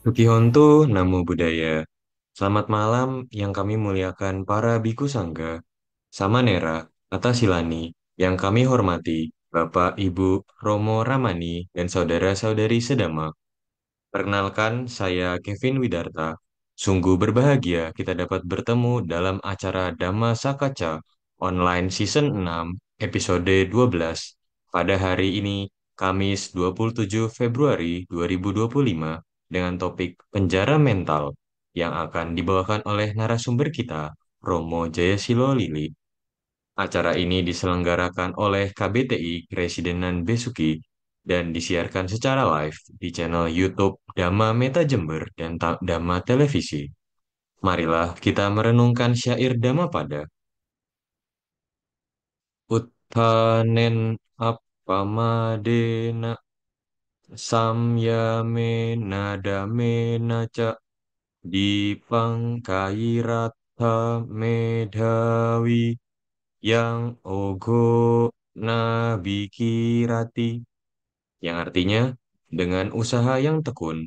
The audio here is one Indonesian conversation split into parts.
Sukihonto Namo Buddhaya. Selamat malam yang kami muliakan para biku sangga, samanera, atasilani, yang kami hormati, Bapak, Ibu, Romo Ramani, dan saudara-saudari sedama. Perkenalkan, saya Kevin Widarta. Sungguh berbahagia kita dapat bertemu dalam acara Dhamma Sakaca Online Season 6, episode 12, pada hari ini, Kamis 27 Februari 2025, dengan topik penjara mental yang akan dibawakan oleh narasumber kita, Romo Jayasilo Lili. Acara ini diselenggarakan oleh KBTI Residenan Besuki dan disiarkan secara live di channel YouTube Dhamma Meta Jember dan Dhamma Televisi. Marilah kita merenungkan syair Dhammapada. Utthanen appamadena samyamena dhammena ca dipangkairatha medhawi yang ogo nabikirati, yang artinya dengan usaha yang tekun,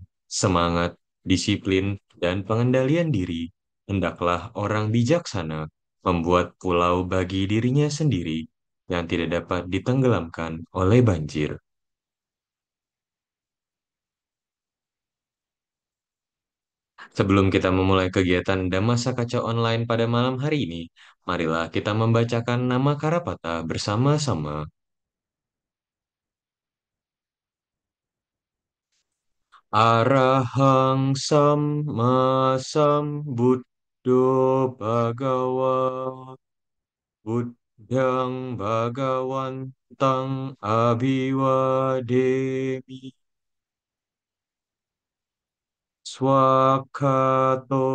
semangat, disiplin, dan pengendalian diri, hendaklah orang bijaksana membuat pulau bagi dirinya sendiri yang tidak dapat ditenggelamkan oleh banjir. Sebelum kita memulai kegiatan Damasa Kaca Online pada malam hari ini, marilah kita membacakan nama Karapata bersama-sama. Arahang Samma Sambuddho Bhagawa Buddhang Bhagawantang Abhiwademi Swakato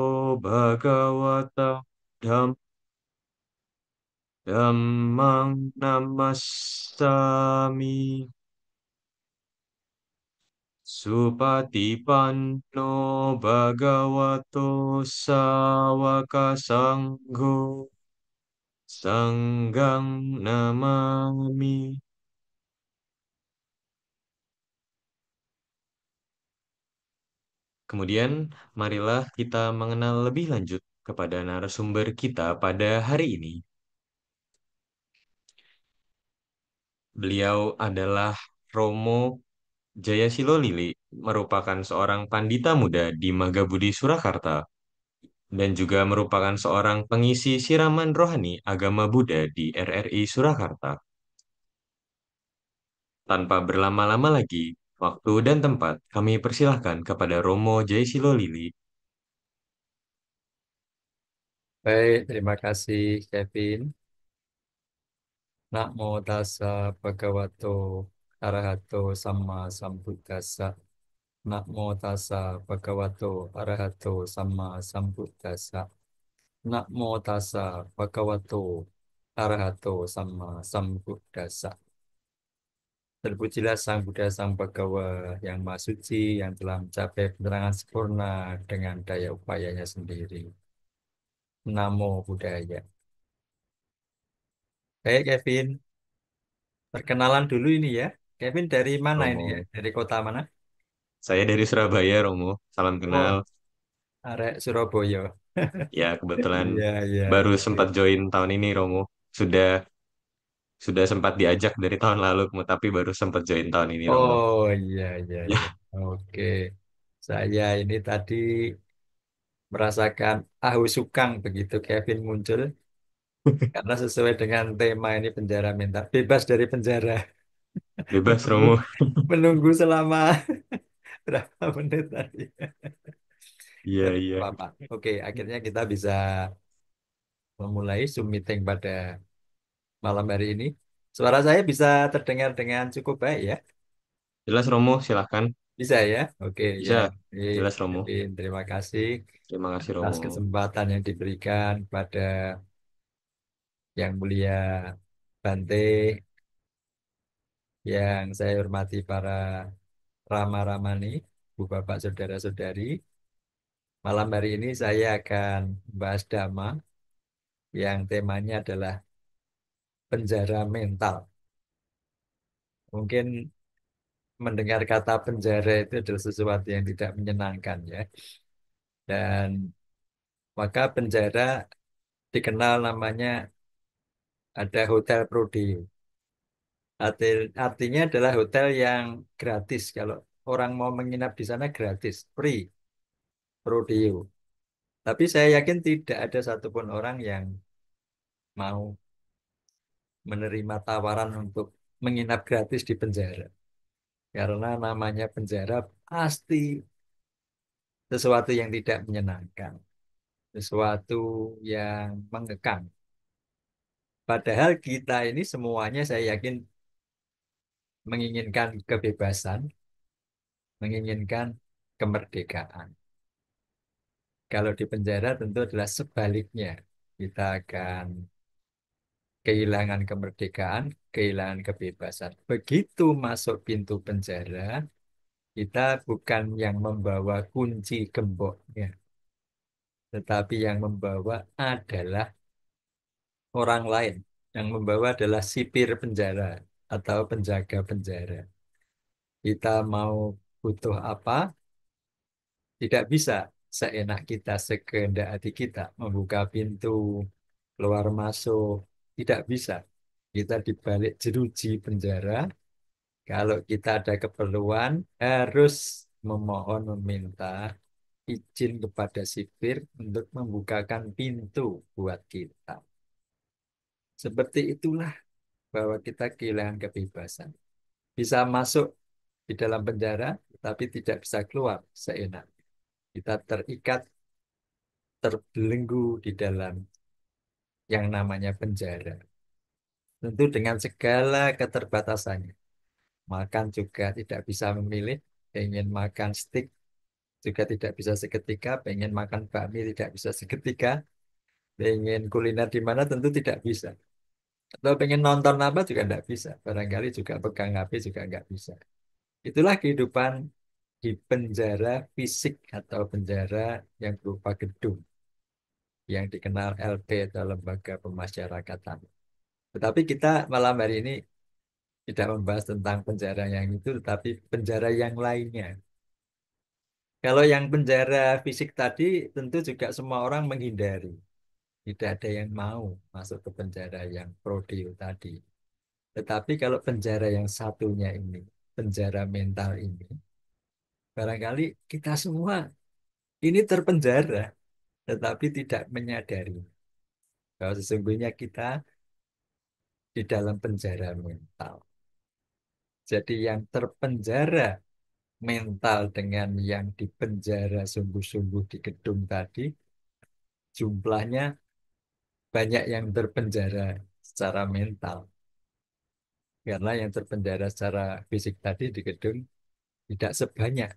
Bhagawata Dhammang Namassami Supatipanno Bhagavato Sawaka Sangho Sanggang Namami. Kemudian, marilah kita mengenal lebih lanjut kepada narasumber kita pada hari ini. Beliau adalah Romo Jayasilo Lili, merupakan seorang pandita muda di Magabudi, Surakarta, dan juga merupakan seorang pengisi siraman rohani agama Buddha di RRI Surakarta. Tanpa berlama-lama lagi, waktu dan tempat kami persilahkan kepada Romo Jayasilo Lili. Baik, terima kasih Kevin. Namo tassa bhagavato arahato sama sambuddhassa. Namo tassa bhagavato arahato sama sambuddhassa. Namo tassa bhagavato arahato sama sambuddhassa. Terpujilah Sang Buddha Sang Bhagawa yang Maha Suci yang telah mencapai penerangan sempurna dengan daya upayanya sendiri. Namo Buddhaya. Baik Kevin, perkenalan dulu ini ya. Kevin dari mana ini ya? Romo, Dari kota mana? saya dari Surabaya, Romo. Salam kenal. Oh, arek Surabaya. Ya, kebetulan Iya, iya, baru oke. sempat join tahun ini, Romo. Sudah sudah sempat diajak dari tahun lalu, tapi baru sempat join tahun ini, Romo. Oh, iya, iya, iya. Ya, Oke. Saya ini tadi merasakan sukang begitu Kevin muncul. Karena sesuai dengan tema ini penjara mental. Bebas dari penjara. bebas, Menunggu, Romo. menunggu selama berapa menit tadi. Iya, Tapi nggak iya. apa-apa. Oke, akhirnya kita bisa memulai Zoom meeting pada malam hari ini. Suara saya bisa terdengar dengan cukup baik ya? Jelas, Romo, silahkan. Bisa ya? Oke ya. Bisa, Baik, jelas, Romo. Kevin, terima kasih Terima kasih, atas Romo. kesempatan yang diberikan pada Yang Mulia Bante, yang saya hormati para Rama Ramani, Bu Bapak Saudara-saudari. Malam hari ini saya akan membahas Dhamma yang temanya adalah penjara mental. Mungkin mendengar kata penjara itu adalah sesuatu yang tidak menyenangkan ya. Dan maka penjara dikenal namanya ada Hotel Prodeo. Artinya adalah hotel yang gratis. Kalau orang mau menginap di sana gratis, free, Prodeo. Tapi saya yakin tidak ada satupun orang yang mau menerima tawaran untuk menginap gratis di penjara. Karena namanya penjara pasti sesuatu yang tidak menyenangkan, sesuatu yang mengekang. Padahal kita ini semuanya saya yakin menginginkan kebebasan, menginginkan kemerdekaan. Kalau di penjara tentu adalah sebaliknya. Kita akan kehilangan kemerdekaan, kehilangan kebebasan. Begitu masuk pintu penjara, kita bukan yang membawa kunci gemboknya, tetapi yang membawa adalah orang lain. Yang membawa adalah sipir penjara atau penjaga penjara. Kita mau butuh apa, tidak bisa seenak kita, sekehendak hati kita membuka pintu, keluar masuk, tidak bisa. Kita di balik jeruji penjara, kalau kita ada keperluan, harus memohon, meminta izin kepada sipir untuk membukakan pintu buat kita. Seperti itulah bahwa kita kehilangan kebebasan. Bisa masuk di dalam penjara, tapi tidak bisa keluar seenak. Kita terikat, terbelenggu di dalam yang namanya penjara. Tentu dengan segala keterbatasannya. Makan juga tidak bisa memilih, ingin makan steak juga tidak bisa seketika, pengen makan bakmi tidak bisa seketika, pengen kuliner di mana tentu tidak bisa. Atau pengen nonton apa juga tidak bisa. Barangkali juga pegang HP juga nggak bisa. Itulah kehidupan di penjara fisik atau penjara yang berupa gedung yang dikenal LP atau Lembaga Pemasyarakatan. Tetapi kita malam hari ini tidak membahas tentang penjara yang itu, tetapi penjara yang lainnya. Kalau yang penjara fisik tadi, tentu juga semua orang menghindari. Tidak ada yang mau masuk ke penjara yang prodeo tadi. Tetapi kalau penjara yang satunya ini, penjara mental ini, barangkali kita semua ini terpenjara, tetapi tidak menyadari bahwa sesungguhnya kita di dalam penjara mental. Jadi yang terpenjara mental dengan yang dipenjara sungguh-sungguh di gedung tadi, jumlahnya banyak yang terpenjara secara mental. Karena yang terpenjara secara fisik tadi di gedung tidak sebanyak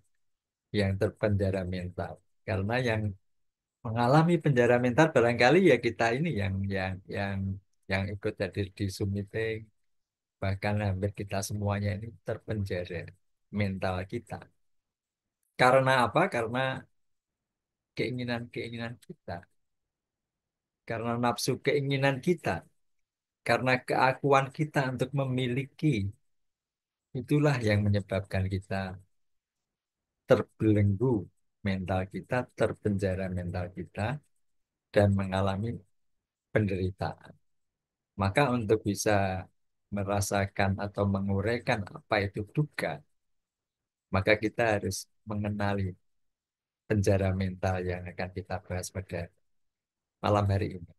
yang terpenjara mental. Karena yang mengalami penjara mental barangkali ya kita ini yang ikut hadir di Zoom meeting, bahkan hampir kita semuanya ini terpenjara mental kita. Karena apa? Karena keinginan-keinginan kita, karena nafsu keinginan kita, karena keakuan kita untuk memiliki, itulah yang menyebabkan kita terbelenggu mental kita, terpenjara mental kita, dan mengalami penderitaan. Maka untuk bisa merasakan atau menguraikan apa itu duka, maka kita harus mengenali penjara mental yang akan kita bahas pada malam hari ini.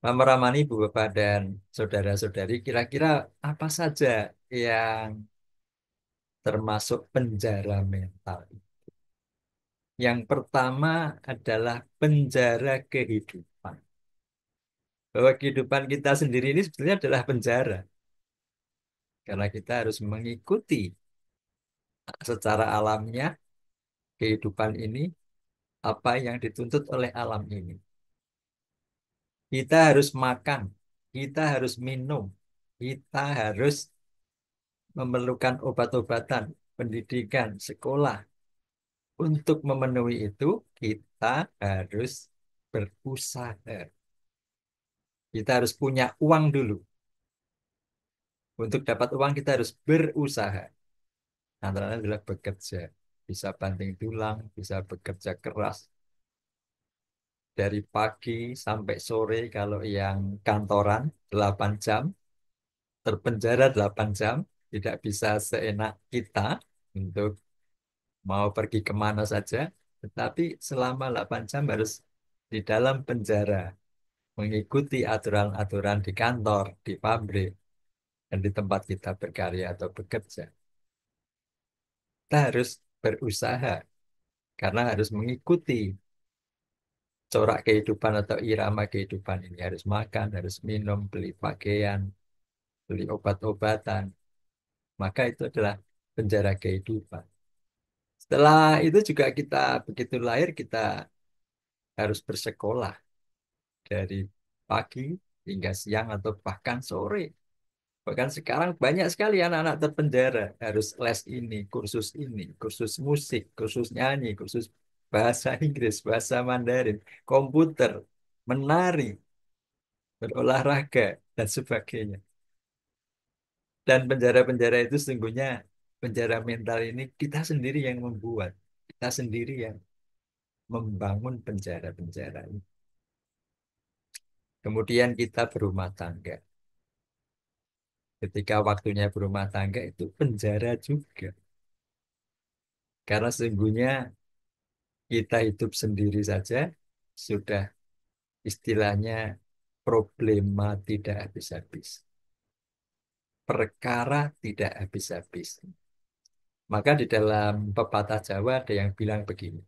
Mama Ramani, Ibu Bapak, dan saudara-saudari, kira-kira apa saja yang termasuk penjara mental? Yang pertama adalah penjara kehidupan. Bahwa kehidupan kita sendiri ini sebenarnya adalah penjara. Karena kita harus mengikuti secara alamiah kehidupan ini, apa yang dituntut oleh alam ini. Kita harus makan, kita harus minum, kita harus memerlukan obat-obatan, pendidikan, sekolah. Untuk memenuhi itu, kita harus berusaha. Kita harus punya uang dulu. Untuk dapat uang, kita harus berusaha. Antara lain adalah bekerja. Bisa banting tulang, bisa bekerja keras dari pagi sampai sore kalau yang kantoran 8 jam, terpenjara 8 jam, tidak bisa seenak kita untuk mau pergi kemana saja, tetapi selama 8 jam harus di dalam penjara, mengikuti aturan-aturan di kantor, di pabrik, dan di tempat kita berkarya atau bekerja. Kita harus berusaha karena harus mengikuti corak kehidupan atau irama kehidupan ini. Harus makan, harus minum, beli pakaian, beli obat-obatan. Maka itu adalah penjara kehidupan. Setelah itu juga kita begitu lahir kita harus bersekolah dari pagi hingga siang atau bahkan sore. Bahkan sekarang banyak sekali anak-anak terpenjara harus les ini, kursus musik, kursus nyanyi, kursus bahasa Inggris, bahasa Mandarin, komputer, menari, berolahraga, dan sebagainya. Dan penjara-penjara itu sesungguhnya penjara mental ini kita sendiri yang membuat, kita sendiri yang membangun penjara-penjara ini. Kemudian kita berumah tangga. Ketika waktunya berumah tangga itu penjara juga. Karena sesungguhnya kita hidup sendiri saja sudah istilahnya problema tidak habis-habis. Perkara tidak habis-habis. Maka di dalam pepatah Jawa ada yang bilang begini,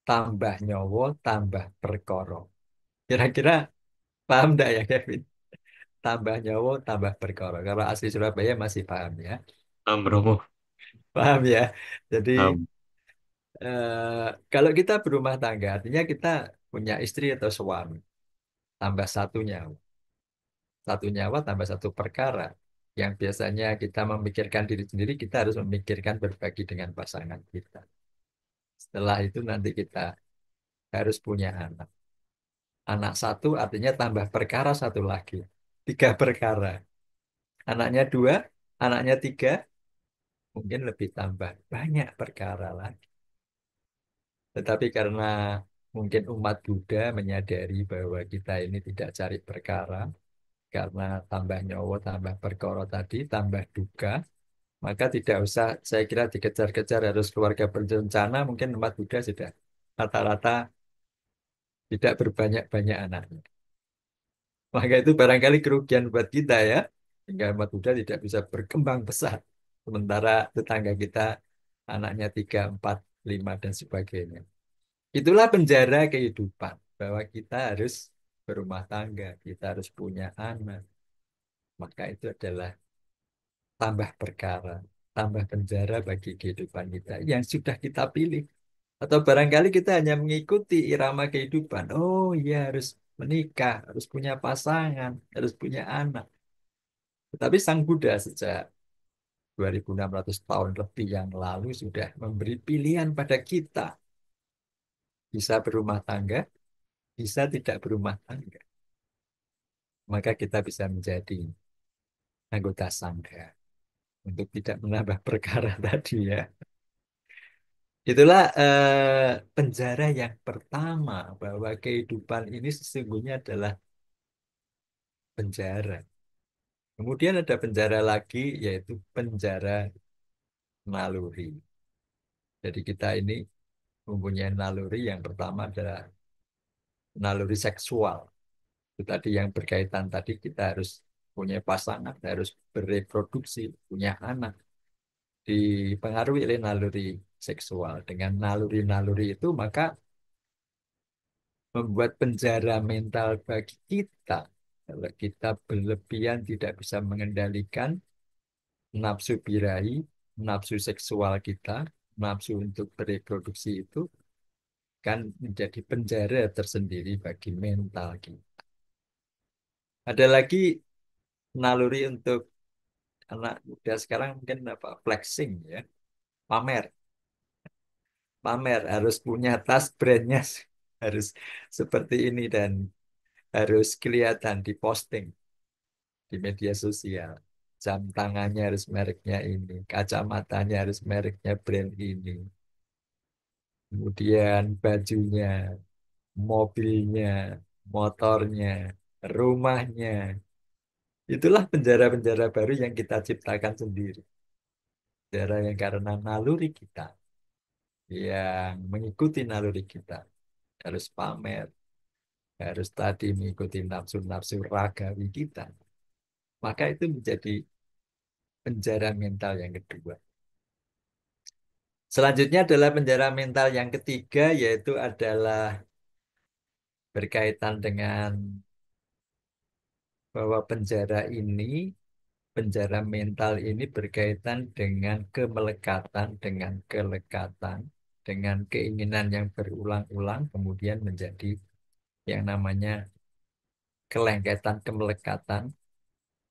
tambah nyowo, tambah perkara. Kira-kira paham enggak ya Kevin? Tambah nyowo, tambah perkara. Kalau asli Surabaya masih paham ya. Bromo. Paham ya. Jadi Am. kalau kita berumah tangga, artinya kita punya istri atau suami, tambah satu nyawa. Satu nyawa tambah satu perkara. Yang biasanya kita memikirkan diri sendiri, kita harus memikirkan berbagi dengan pasangan kita. Setelah itu nanti kita harus punya anak. Anak satu artinya tambah perkara satu lagi. Tiga perkara. Anaknya dua, anaknya tiga, mungkin lebih tambah. Banyak perkara lagi. Tetapi karena mungkin umat Buddha menyadari bahwa kita ini tidak cari perkara, karena tambah nyawa, tambah perkara tadi, tambah duka, maka tidak usah, saya kira dikejar-kejar harus keluarga berencana, mungkin umat Buddha sudah rata-rata tidak berbanyak-banyak anaknya. Maka itu barangkali kerugian buat kita ya, hingga umat Buddha tidak bisa berkembang pesat. Sementara tetangga kita anaknya tiga, empat, lima, dan sebagainya. Itulah penjara kehidupan, bahwa kita harus berumah tangga, kita harus punya anak. Maka itu adalah tambah perkara, tambah penjara bagi kehidupan kita yang sudah kita pilih. Atau barangkali kita hanya mengikuti irama kehidupan. Oh iya harus menikah, harus punya pasangan, harus punya anak. Tetapi Sang Buddha sejak 2600 tahun lebih yang lalu sudah memberi pilihan pada kita. Bisa berumah tangga, bisa tidak berumah tangga. Maka kita bisa menjadi anggota sangha untuk tidak menambah perkara tadi ya. Itulah penjara yang pertama, bahwa kehidupan ini sesungguhnya adalah penjara. Kemudian ada penjara lagi, yaitu penjara naluri. Jadi kita ini mempunyai naluri yang pertama adalah naluri seksual. Itu tadi yang berkaitan tadi kita harus punya pasangan, harus bereproduksi, punya anak. Dipengaruhi oleh naluri seksual. Dengan naluri-naluri itu maka membuat penjara mental bagi kita. Kalau kita berlebihan tidak bisa mengendalikan nafsu birahi, nafsu seksual kita, nafsu untuk bereproduksi itu kan menjadi penjara tersendiri bagi mental kita. Ada lagi naluri untuk anak muda sekarang mungkin apa flexing ya, pamer, pamer harus punya tas brandnya harus seperti ini dan harus kelihatan di posting di media sosial. Jam tangannya harus mereknya ini, kacamatanya harus mereknya brand ini. Kemudian bajunya, mobilnya, motornya, rumahnya. Itulah penjara-penjara baru yang kita ciptakan sendiri. Penjara yang karena naluri kita, yang mengikuti naluri kita. Harus pamer, harus tadi mengikuti nafsu-nafsu ragawi kita. Maka itu menjadi penjara mental yang kedua. Selanjutnya adalah penjara mental yang ketiga, yaitu adalah berkaitan dengan bahwa penjara mental ini berkaitan dengan kemelekatan, dengan kelekatan, dengan keinginan yang berulang-ulang, kemudian menjadi yang namanya kelengketan, kemelekatan,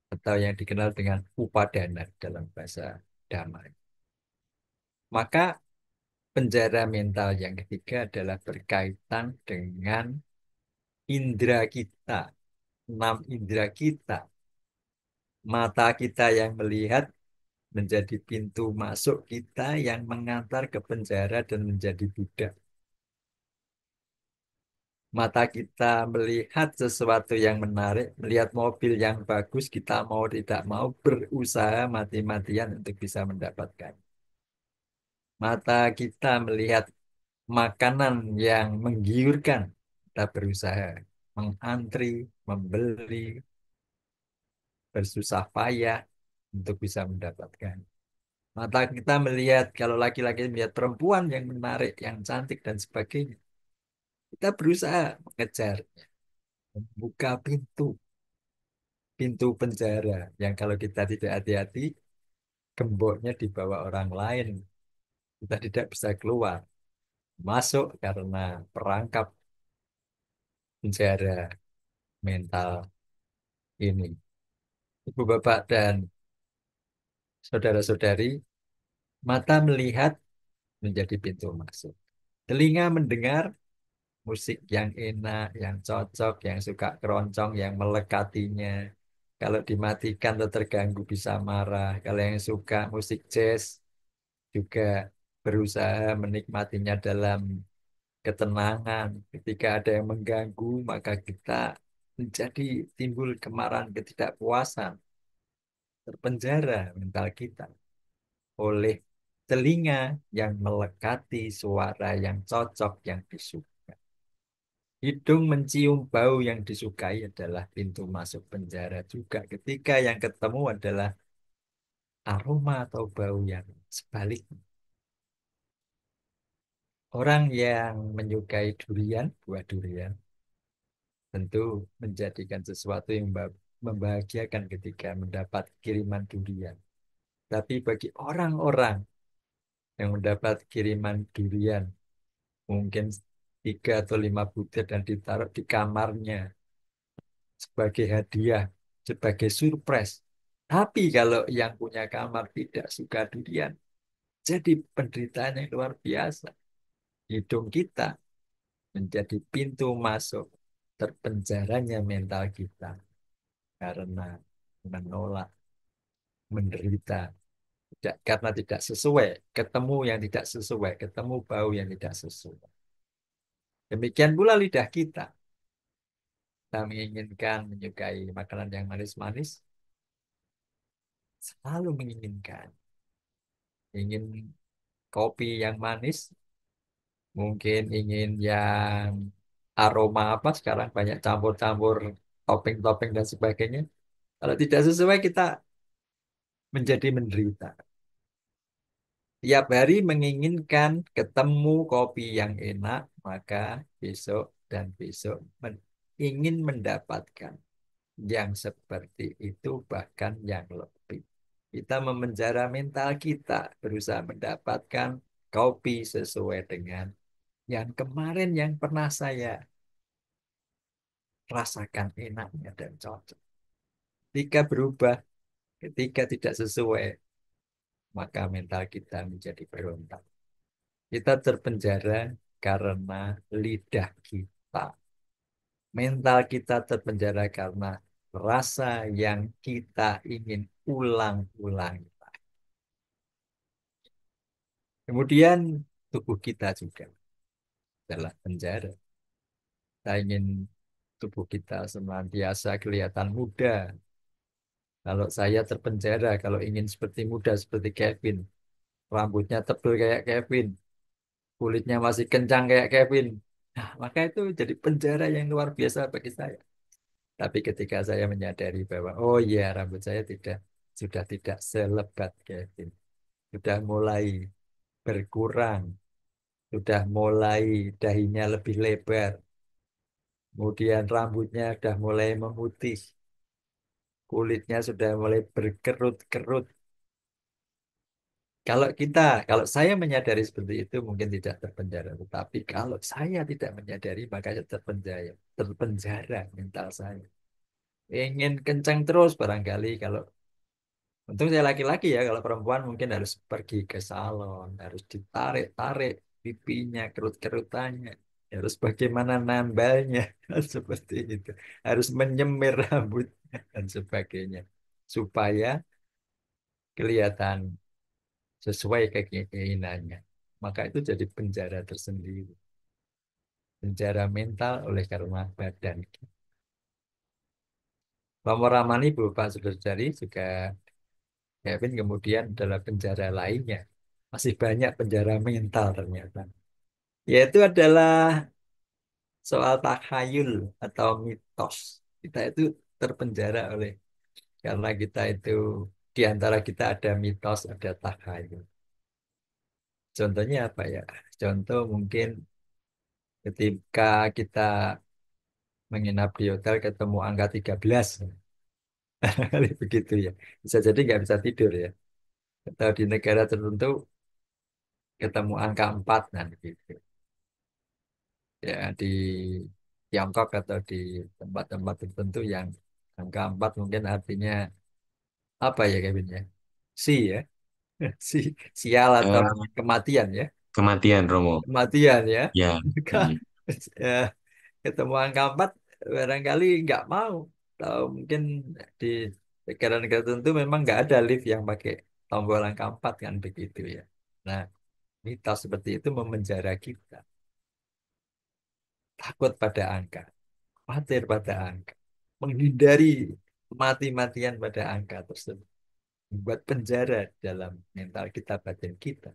atau yang dikenal dengan upadana dalam bahasa damai. Maka penjara mental yang ketiga adalah berkaitan dengan indera kita, enam indera kita. Mata kita yang melihat menjadi pintu masuk kita yang mengantar ke penjara dan menjadi budak. Mata kita melihat sesuatu yang menarik, melihat mobil yang bagus, kita mau tidak mau berusaha mati-matian untuk bisa mendapatkan. Mata kita melihat makanan yang menggiurkan, kita berusaha mengantri, membeli, bersusah payah untuk bisa mendapatkan. Mata kita melihat, kalau laki-laki melihat perempuan yang menarik, yang cantik dan sebagainya. Kita berusaha mengejar, membuka pintu penjara yang kalau kita tidak hati-hati, gemboknya dibawa orang lain. Kita tidak bisa keluar. Masuk karena perangkap penjara mental ini. Ibu, bapak, dan saudara-saudari, mata melihat menjadi pintu masuk. Telinga mendengar musik yang enak, yang cocok, yang suka keroncong, yang melekatinya. Kalau dimatikan atau terganggu bisa marah. Kalau yang suka musik jazz juga berusaha menikmatinya dalam ketenangan. Ketika ada yang mengganggu, maka kita menjadi timbul kemarahan, ketidakpuasan, terpenjara mental kita oleh telinga yang melekati suara yang cocok, yang disukai. Hidung mencium bau yang disukai adalah pintu masuk penjara juga. Ketika yang ketemu adalah aroma atau bau yang sebaliknya. Orang yang menyukai durian, buah durian, tentu menjadikan sesuatu yang membahagiakan ketika mendapat kiriman durian. Tapi bagi orang-orang yang mendapat kiriman durian, mungkin 3 atau 5 butir dan ditaruh di kamarnya sebagai hadiah, sebagai surprise. Tapi kalau yang punya kamar tidak suka durian, jadi penderitaan yang luar biasa. Hidung kita menjadi pintu masuk terpenjaranya mental kita karena menolak, menderita, tidak karena tidak sesuai, ketemu yang tidak sesuai, ketemu bau yang tidak sesuai. Demikian pula lidah kita. Kita menginginkan, menyukai makanan yang manis-manis, selalu menginginkan. Ingin kopi yang manis, mungkin ingin yang aroma apa, sekarang banyak campur-campur topping-topping dan sebagainya. Kalau tidak sesuai, kita menjadi menderita. Tiap hari menginginkan ketemu kopi yang enak, maka besok dan besok ingin mendapatkan yang seperti itu, bahkan yang lebih. Kita memenjara mental kita, berusaha mendapatkan kopi sesuai dengan yang kemarin yang pernah saya rasakan enaknya dan cocok. Ketika berubah, ketika tidak sesuai, maka mental kita menjadi berontak. Kita terpenjara karena lidah kita. Mental kita terpenjara karena rasa yang kita ingin ulang-ulang. Kemudian tubuh kita juga adalah penjara. Kita ingin tubuh kita senantiasa kelihatan muda. Kalau saya terpenjara, kalau ingin seperti muda seperti Kevin, rambutnya tebal kayak Kevin, kulitnya masih kencang kayak Kevin. Nah, maka itu jadi penjara yang luar biasa bagi saya. Tapi ketika saya menyadari bahwa, oh iya, rambut saya sudah tidak selebat Kevin, sudah mulai berkurang, sudah mulai dahinya lebih lebar, kemudian rambutnya sudah mulai memutih, kulitnya sudah mulai berkerut-kerut. Kalau saya menyadari seperti itu mungkin tidak terpenjara. Tetapi kalau saya tidak menyadari maka saya terpenjara mental saya. Ingin kencang terus barangkali kalau untung saya laki-laki ya. Kalau perempuan mungkin harus pergi ke salon, harus ditarik-tarik pipinya, kerut-kerutannya, harus bagaimana nambalnya seperti itu. Harus menyemir rambutnya dan sebagainya supaya kelihatan sesuai keinginannya. Maka itu jadi penjara tersendiri. Penjara mental oleh karena badan. Pamoramani Bapak Saudara juga Kevin kemudian adalah penjara lainnya. Masih banyak penjara mental ternyata. Yaitu adalah soal takhayul atau mitos. Kita itu terpenjara oleh karena kita itu di antara kita ada mitos, ada takhayul. Contohnya apa ya? Contoh mungkin ketika kita menginap di hotel ketemu angka 13 kali begitu ya, bisa jadi nggak bisa tidur ya, atau di negara tertentu ketemu angka 4 nah gitu ya, di Tiongkok atau di tempat-tempat tertentu yang angka 4 mungkin artinya apa ya Kevin ya, si ya, si, sial atau Eh, kematian ya, Kematian Romo. kematian ya. Ya. Maka Hmm. eh, ketemu angka 4 barangkali nggak mau, atau mungkin di negara-negara tertentu memang nggak ada lift yang pakai tombol angka 4 kan begitu ya. Nah, mitos seperti itu memenjara kita, takut pada angka, khawatir pada angka, menghindari mati-matian pada angka tersebut, membuat penjara dalam mental kita, batin kita.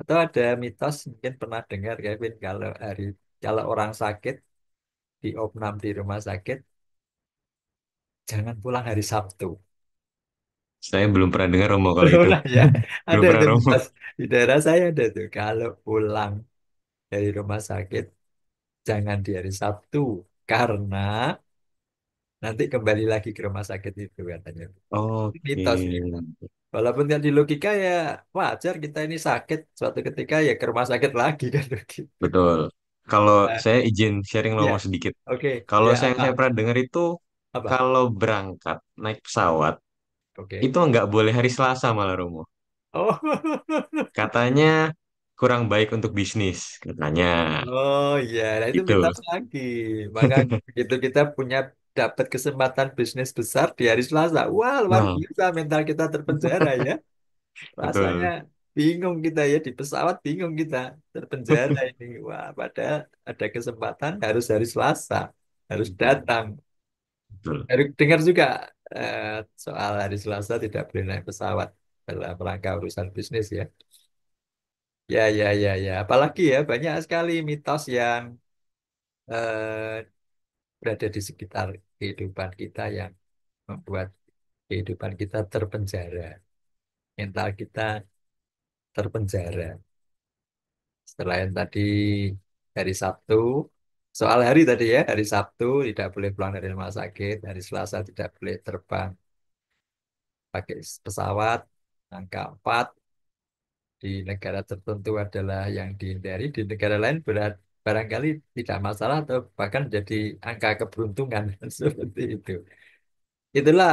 Atau ada mitos mungkin pernah dengar Kevin, kalau orang sakit diopnam di rumah sakit jangan pulang hari Sabtu. Saya belum pernah dengar Romo kalau Belum itu. lah ya. Belum Ada pernah itu Romo. mitos di daerah saya ada tuh. Kalau pulang dari rumah sakit jangan di hari Sabtu karena nanti kembali lagi ke rumah sakit itu katanya. Itu Oke. mitos ya. Walaupun kan di logika ya wajar kita ini sakit suatu ketika ya ke rumah sakit lagi kan begitu. Betul. Kalau Nah, saya izin sharing Romo ya, sedikit. oke, Kalau ya saya apa? pernah dengar itu Apa? kalau berangkat naik pesawat Oke. itu nggak boleh hari Selasa malah Romo. Oh, Katanya kurang baik untuk bisnis katanya. oh iya, nah itu Itu. mitos lagi. Maka begitu kita punya dapat kesempatan bisnis besar di hari Selasa, wah luar Nah, biasa mental kita terpenjara ya. Rasanya betul. bingung kita ya di pesawat bingung kita terpenjara ini. Wah, padahal ada kesempatan harus hari Selasa, harus datang. Betul. Harus dengar juga eh, soal hari Selasa tidak boleh naik pesawat dalam rangka urusan bisnis ya. Ya, ya, ya, ya. Apalagi ya banyak sekali mitos yang berada di sekitar kehidupan kita yang membuat kehidupan kita terpenjara, mental kita terpenjara. Selain tadi hari Sabtu, soal hari tadi ya, hari Sabtu tidak boleh pulang dari rumah sakit, hari Selasa tidak boleh terbang pakai pesawat, angka 4 di negara tertentu adalah yang dihindari, di negara lain barangkali tidak masalah atau bahkan jadi angka keberuntungan seperti itu. Itulah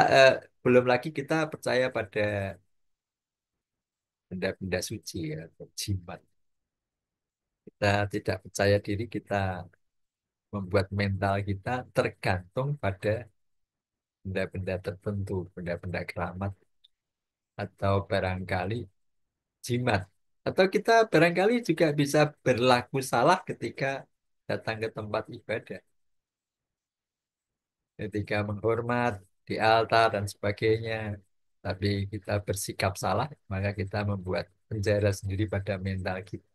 belum lagi kita percaya pada benda-benda suci ya, atau jimat. Kita tidak percaya diri, kita membuat mental kita tergantung pada benda-benda tertentu, benda-benda keramat, atau barangkali jimat. Atau kita barangkali juga bisa berlaku salah ketika datang ke tempat ibadah, ketika menghormat di altar dan sebagainya. Tapi kita bersikap salah, maka kita membuat penjara sendiri pada mental kita.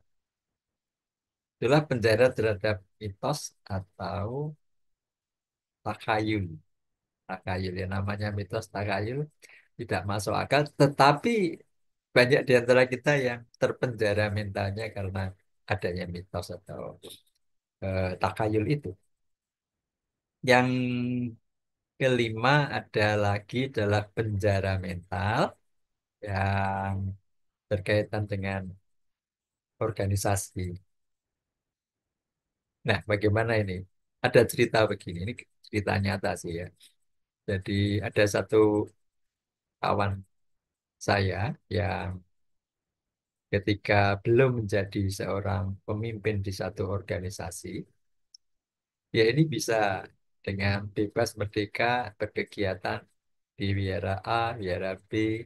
Itulah penjara terhadap mitos atau takhayul. Takhayul ya, namanya mitos takhayul tidak masuk akal, tetapi banyak di antara kita yang terpenjara mentalnya karena adanya mitos atau takhayul itu. Yang kelima ada lagi adalah penjara mental yang berkaitan dengan organisasi. Nah, bagaimana ini? Ada cerita begini, ini cerita nyata sih ya. Jadi ada satu kawan saya yang ketika belum menjadi seorang pemimpin di satu organisasi, ya ini bisa dengan bebas merdeka berkegiatan di Wihara A, Wihara B,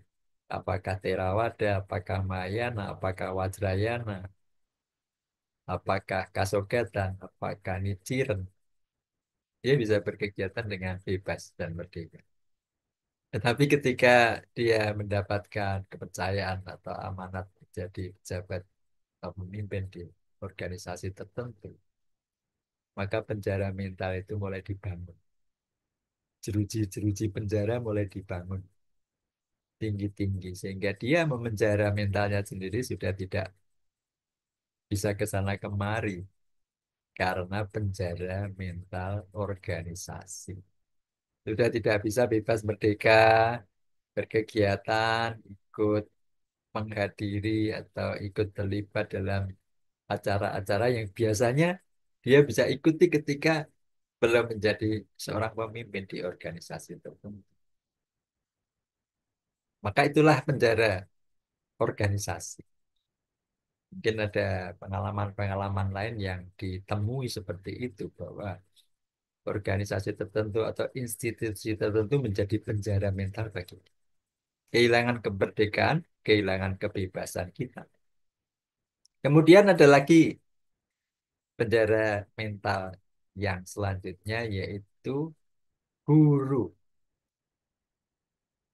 apakah Theravada, apakah Mahayana, apakah Vajrayana, apakah Kasogatan, apakah Nichiren. Dia bisa berkegiatan dengan bebas dan merdeka. Tetapi ketika dia mendapatkan kepercayaan atau amanat menjadi pejabat atau pemimpin di organisasi tertentu, maka penjara mental itu mulai dibangun. Jeruji-jeruji penjara mulai dibangun tinggi-tinggi sehingga dia memenjara mentalnya sendiri sudah tidak bisa ke sana kemari karena penjara mental organisasi. Sudah tidak bisa bebas merdeka berkegiatan, ikut menghadiri atau ikut terlibat dalam acara-acara yang biasanya dia bisa ikuti ketika belum menjadi seorang pemimpin di organisasi tertentu. Maka itulah penjara organisasi. Mungkin ada pengalaman-pengalaman lain yang ditemui seperti itu, bahwa organisasi tertentu atau institusi tertentu menjadi penjara mental bagi kita. Kehilangan kemerdekaan, kehilangan kebebasan kita. Kemudian ada lagi penjara mental yang selanjutnya, yaitu guru.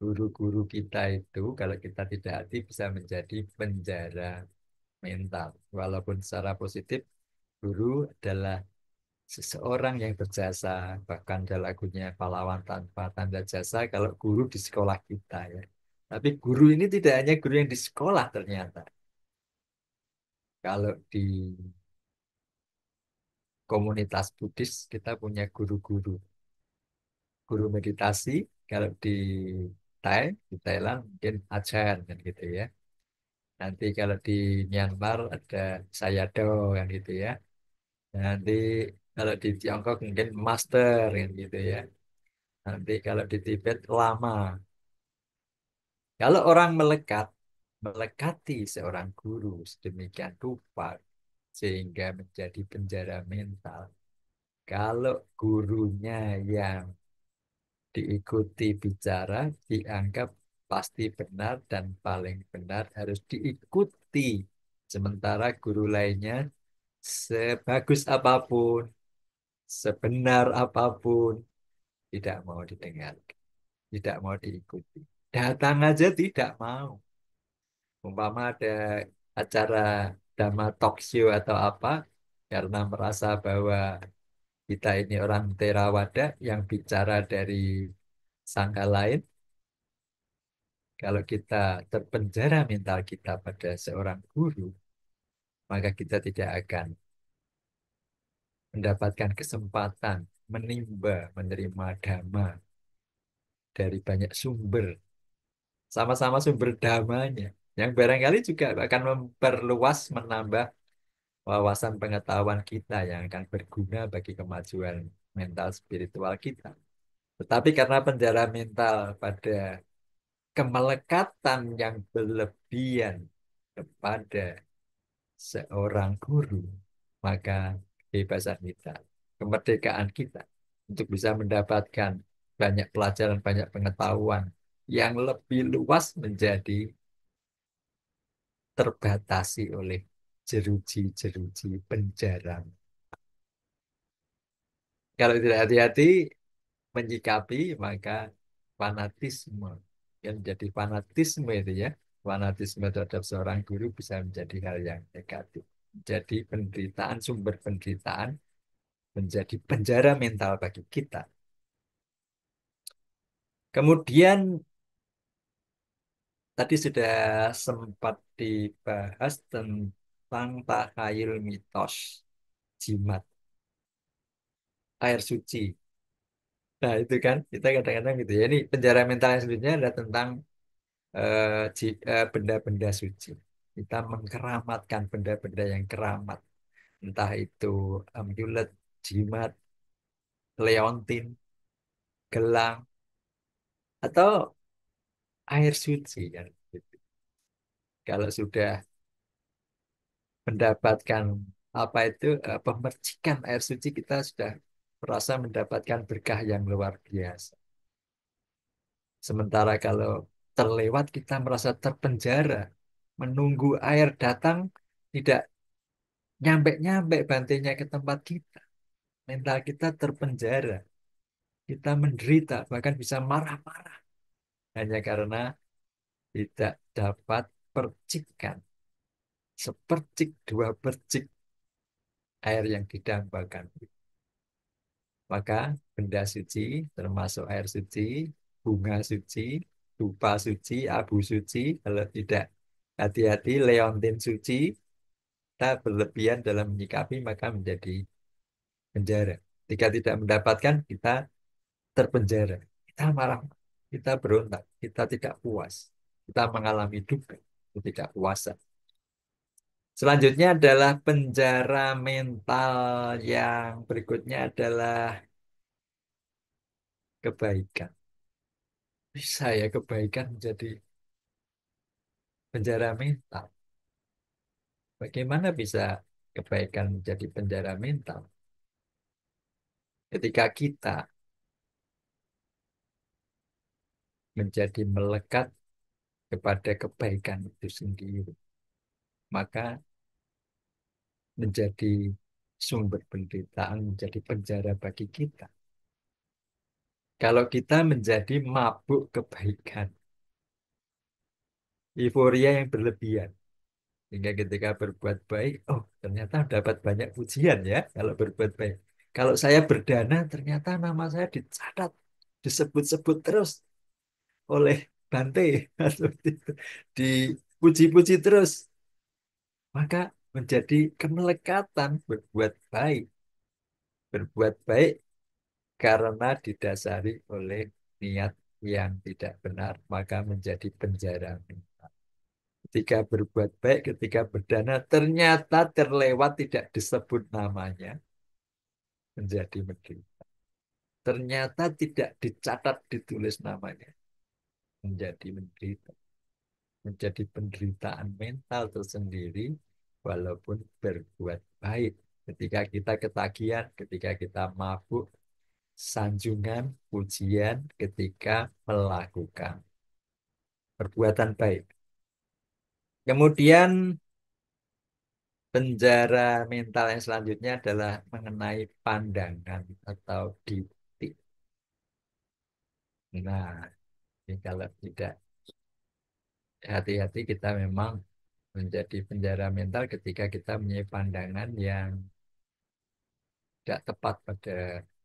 Guru-guru kita itu kalau kita tidak hati bisa menjadi penjara mental. Walaupun secara positif guru adalah seseorang yang berjasa, bahkan ada lagunya pahlawan tanpa tanda jasa kalau guru di sekolah kita ya. Tapi guru ini tidak hanya guru yang di sekolah ternyata. Kalau di komunitas Buddhis kita punya guru-guru, guru meditasi. Kalau di Thailand mungkin Ajan kan gitu ya. Nanti kalau di Myanmar ada Sayadaw kan gitu ya. Nanti kalau di Tiongkok mungkin Master kan gitu ya. Nanti kalau di Tibet Lama. Kalau orang melekati seorang guru sedemikian rupa sehingga menjadi penjara mental. Kalau gurunya yang diikuti bicara dianggap pasti benar dan paling benar harus diikuti. Sementara guru lainnya sebagus apapun, sebenar apapun tidak mau didengar, tidak mau diikuti. Datang aja tidak mau. Umpama ada acara Dhamma Talk Show atau apa, karena merasa bahwa kita ini orang Theravada yang bicara dari sangka lain, kalau kita terpenjara mental kita pada seorang guru, maka kita tidak akan mendapatkan kesempatan menimba, menerima dhamma dari banyak sumber, sama-sama sumber dhamanya, yang barangkali juga akan memperluas, menambah wawasan pengetahuan kita yang akan berguna bagi kemajuan mental spiritual kita. Tetapi karena penjara mental pada kemelekatan yang berlebihan kepada seorang guru, maka kebebasan kita, kemerdekaan kita untuk bisa mendapatkan banyak pelajaran, banyak pengetahuan yang lebih luas menjadi terbatasi oleh jeruji-jeruji penjara. Kalau tidak hati-hati menyikapi, maka fanatisme yang menjadi fanatisme itu ya, fanatisme terhadap seorang guru bisa menjadi hal yang negatif. Jadi penderitaan, sumber penderitaan menjadi penjara mental bagi kita. Kemudian tadi sudah sempat dibahas tentang takhayul mitos, jimat, air suci. Nah, itu kan kita kadang-kadang gitu ya. Ini penjara mental yang selanjutnya adalah tentang benda-benda suci. Kita mengkeramatkan benda-benda yang keramat. Entah itu amulet, jimat, leontin, gelang, atau air suci. Kan. Gitu. Kalau sudah mendapatkan apa itu pemercikan air suci, kita sudah merasa mendapatkan berkah yang luar biasa. Sementara kalau terlewat, kita merasa terpenjara. Menunggu air datang, tidak nyampe-nyampe bantainya ke tempat kita. Mental kita terpenjara. Kita menderita, bahkan bisa marah-marah. Hanya karena tidak dapat percikan. Sepercik, dua percik air yang didambakan. Maka benda suci, termasuk air suci, bunga suci, dupa suci, abu suci, kalau tidak hati-hati, leontin suci, kita berlebihan dalam menyikapi, maka menjadi penjara. Jika tidak mendapatkan, kita terpenjara. Kita marah, kita berontak, kita tidak puas. Kita mengalami duka, ketidakpuasan. Selanjutnya adalah penjara mental yang berikutnya adalah kebaikan. Bisa ya kebaikan menjadi penjara mental. Bagaimana bisa kebaikan menjadi penjara mental? Ketika kita menjadi melekat kepada kebaikan itu sendiri, maka menjadi sumber penderitaan, menjadi penjara bagi kita. Kalau kita menjadi mabuk kebaikan, euforia yang berlebihan, sehingga ketika berbuat baik, oh ternyata dapat banyak pujian ya kalau berbuat baik. Kalau saya berdana, ternyata nama saya dicatat, disebut-sebut terus oleh Bante, seperti itu. Dipuji-puji terus, maka menjadi kemelekatan berbuat baik. Berbuat baik karena didasari oleh niat yang tidak benar, maka menjadi penjara. Ketika berbuat baik, ketika berdana, ternyata terlewat tidak disebut namanya, menjadi menderita. Ternyata tidak dicatat, ditulis namanya, menjadi menderita. Menjadi penderitaan mental tersendiri, walaupun berbuat baik. Ketika kita ketagihan, ketika kita mabuk, sanjungan, pujian, ketika melakukan perbuatan baik. Kemudian penjara mental yang selanjutnya adalah mengenai pandangan atau diktik. Nah, ini kalau tidak hati-hati kita memang menjadi penjara mental ketika kita punya pandangan yang tidak tepat pada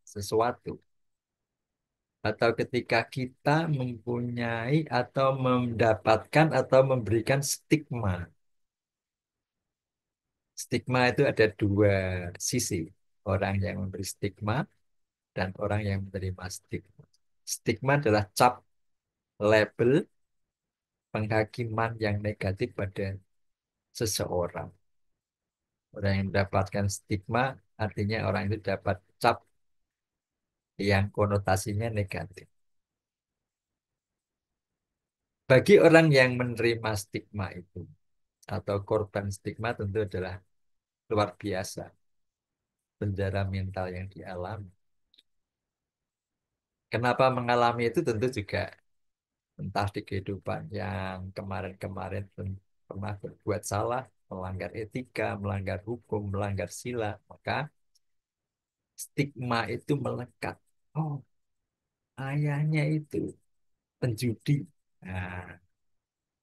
sesuatu. Atau ketika kita mempunyai atau mendapatkan atau memberikan stigma. Stigma itu ada dua sisi. Orang yang memberi stigma dan orang yang menerima stigma. Stigma adalah cap, label, penghakiman yang negatif pada seseorang. Orang yang mendapatkan stigma artinya orang itu dapat cap yang konotasinya negatif. Bagi orang yang menerima stigma itu atau korban stigma tentu adalah luar biasa penjara mental yang dialami. Kenapa mengalami itu tentu juga entah di kehidupan yang kemarin-kemarin pernah berbuat salah, melanggar etika, melanggar hukum, melanggar sila, maka stigma itu melekat. Oh, ayahnya itu penjudi. Nah,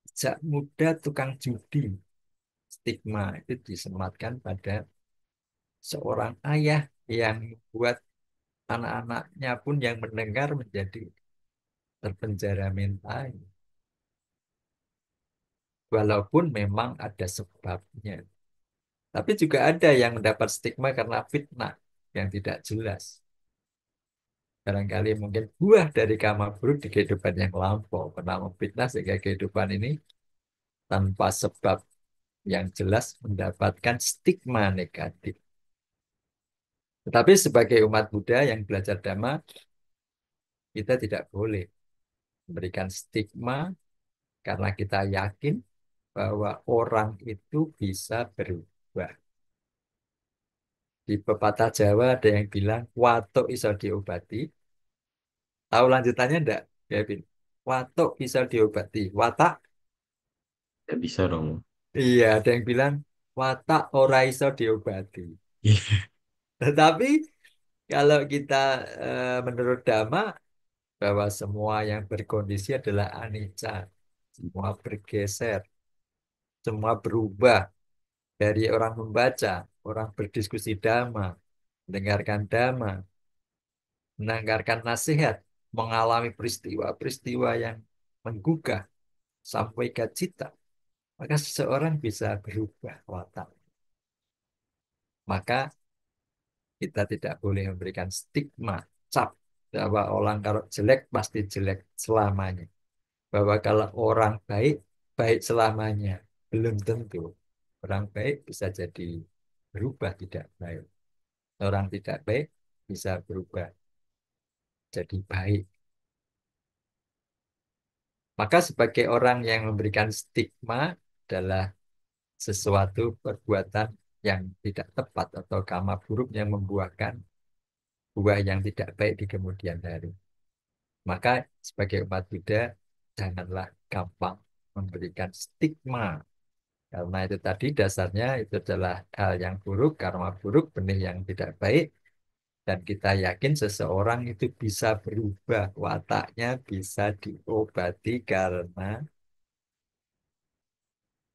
sejak muda tukang judi. Stigma itu disematkan pada seorang ayah yang buat anak-anaknya pun yang mendengar menjadi terpenjara mental. Walaupun memang ada sebabnya. Tapi juga ada yang mendapat stigma karena fitnah yang tidak jelas. Barangkali mungkin buah dari karma buruk di kehidupan yang lampau. Pernah memfitnah sehingga kehidupan ini tanpa sebab yang jelas mendapatkan stigma negatif. Tetapi sebagai umat Buddha yang belajar Dhamma, kita tidak boleh memberikan stigma karena kita yakin bahwa orang itu bisa berubah. Di pepatah Jawa ada yang bilang, watuk iso diobati. Tahu lanjutannya enggak, Kevin? Watuk bisa diobati. Watak, Tidak bisa dong. iya ada yang bilang, watak ora iso diobati. Tetapi kalau kita menurut Dhamma, bahwa semua yang berkondisi adalah anicca. Semua bergeser, semua berubah. Dari orang membaca, orang berdiskusi Dhamma, mendengarkan Dhamma, mendengarkan nasihat, mengalami peristiwa-peristiwa yang menggugah sampai ke cita, maka seseorang bisa berubah watak. Maka kita tidak boleh memberikan stigma, cap, bahwa orang kalau jelek pasti jelek selamanya. Bahwa kalau orang baik, baik selamanya. Belum tentu. Orang baik bisa jadi berubah tidak baik. Orang tidak baik bisa berubah jadi baik. Maka sebagai orang yang memberikan stigma adalah sesuatu perbuatan yang tidak tepat atau karma buruk yang membuahkan buah yang tidak baik di kemudian hari. Maka sebagai umat Buddha, janganlah gampang memberikan stigma. Karena itu tadi dasarnya itu adalah hal yang buruk, karma buruk, benih yang tidak baik. Dan kita yakin seseorang itu bisa berubah, wataknya bisa diobati karena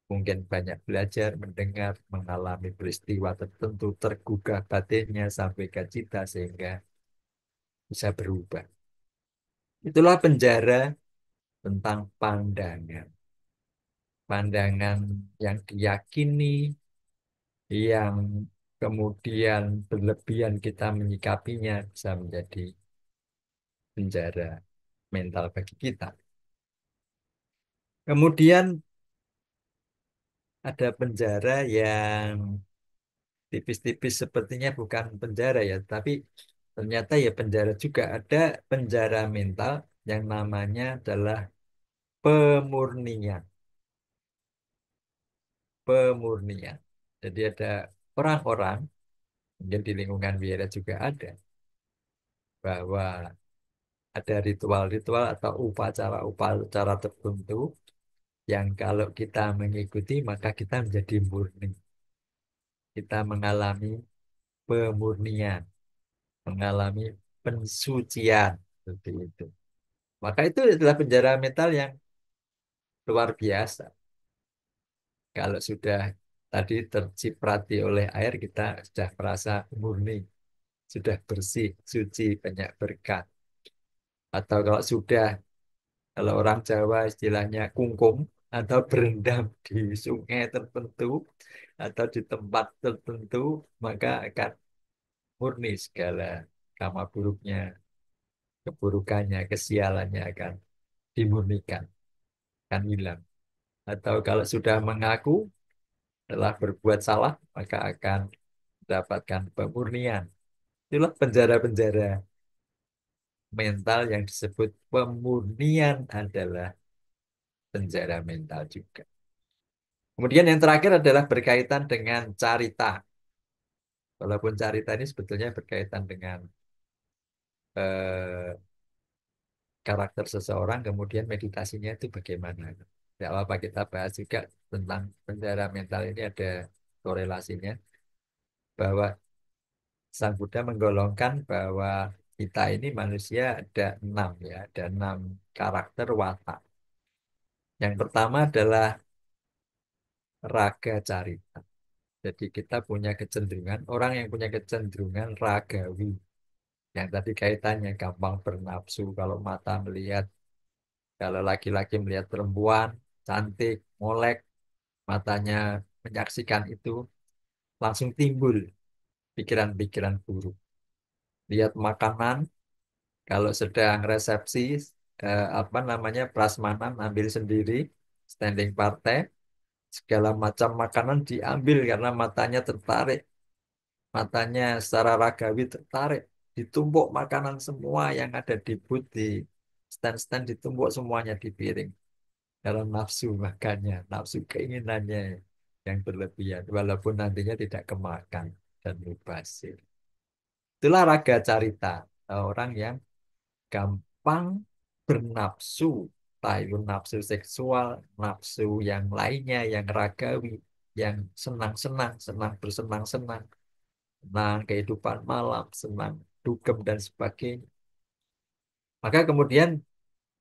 mungkin banyak belajar, mendengar, mengalami peristiwa tertentu, tergugah batinnya sampai ke cita sehingga bisa berubah. Itulah penjara tentang pandangan. Pandangan yang diyakini, yang kemudian berlebihan kita menyikapinya bisa menjadi penjara mental bagi kita. Kemudian ada penjara yang tipis-tipis sepertinya bukan penjara ya, tapi ternyata ya penjara juga. Ada penjara mental yang namanya adalah pemurnian. Pemurnian. Jadi ada orang-orang, mungkin di lingkungan biara juga ada, bahwa ada ritual-ritual atau upacara-upacara tertentu yang kalau kita mengikuti maka kita menjadi murni. Kita mengalami pemurnian, mengalami pensucian seperti itu. Maka itu adalah penjara mental yang luar biasa. Kalau sudah tadi terciprati oleh air, kita sudah merasa murni, sudah bersih, suci, banyak berkah. Atau kalau sudah, kalau orang Jawa istilahnya kungkum, atau berendam di sungai tertentu, atau di tempat tertentu, maka akan murni segala karma buruknya, keburukannya, kesialannya akan dimurnikan, akan hilang. Atau kalau sudah mengaku telah berbuat salah, maka akan mendapatkan pemurnian. Itulah penjara-penjara mental yang disebut pemurnian adalah penjara mental juga. Kemudian yang terakhir adalah berkaitan dengan carita. Walaupun carita ini sebetulnya berkaitan dengan eh, karakter seseorang, kemudian meditasinya itu bagaimana. Tidak apa-apa kita bahas juga tentang penjara mental ini ada korelasinya, bahwa Sang Buddha menggolongkan bahwa kita ini manusia ada enam ya, ada enam karakter watak. Yang pertama adalah raga carita. Jadi kita punya kecenderungan, orang yang punya kecenderungan ragawi. Yang tadi kaitannya gampang bernafsu kalau mata melihat, kalau laki-laki melihat perempuan, cantik, molek, matanya menyaksikan itu, langsung timbul pikiran-pikiran buruk. Lihat makanan, kalau sedang resepsi, apa namanya, prasmanan, ambil sendiri, standing partai, segala macam makanan diambil karena matanya tertarik. Matanya secara ragawi tertarik. Ditumpuk makanan semua yang ada di booth, di stand-stand ditumpuk semuanya di piring. Karena nafsu makannya, nafsu keinginannya yang berlebihan. Walaupun nantinya tidak kemakan dan mubazir. Itulah raga carita. Orang yang gampang bernafsu. Tayu nafsu seksual, nafsu yang lainnya, yang ragawi, yang senang-senang, senang bersenang-senang, senang kehidupan malam, senang dugem dan sebagainya. Maka kemudian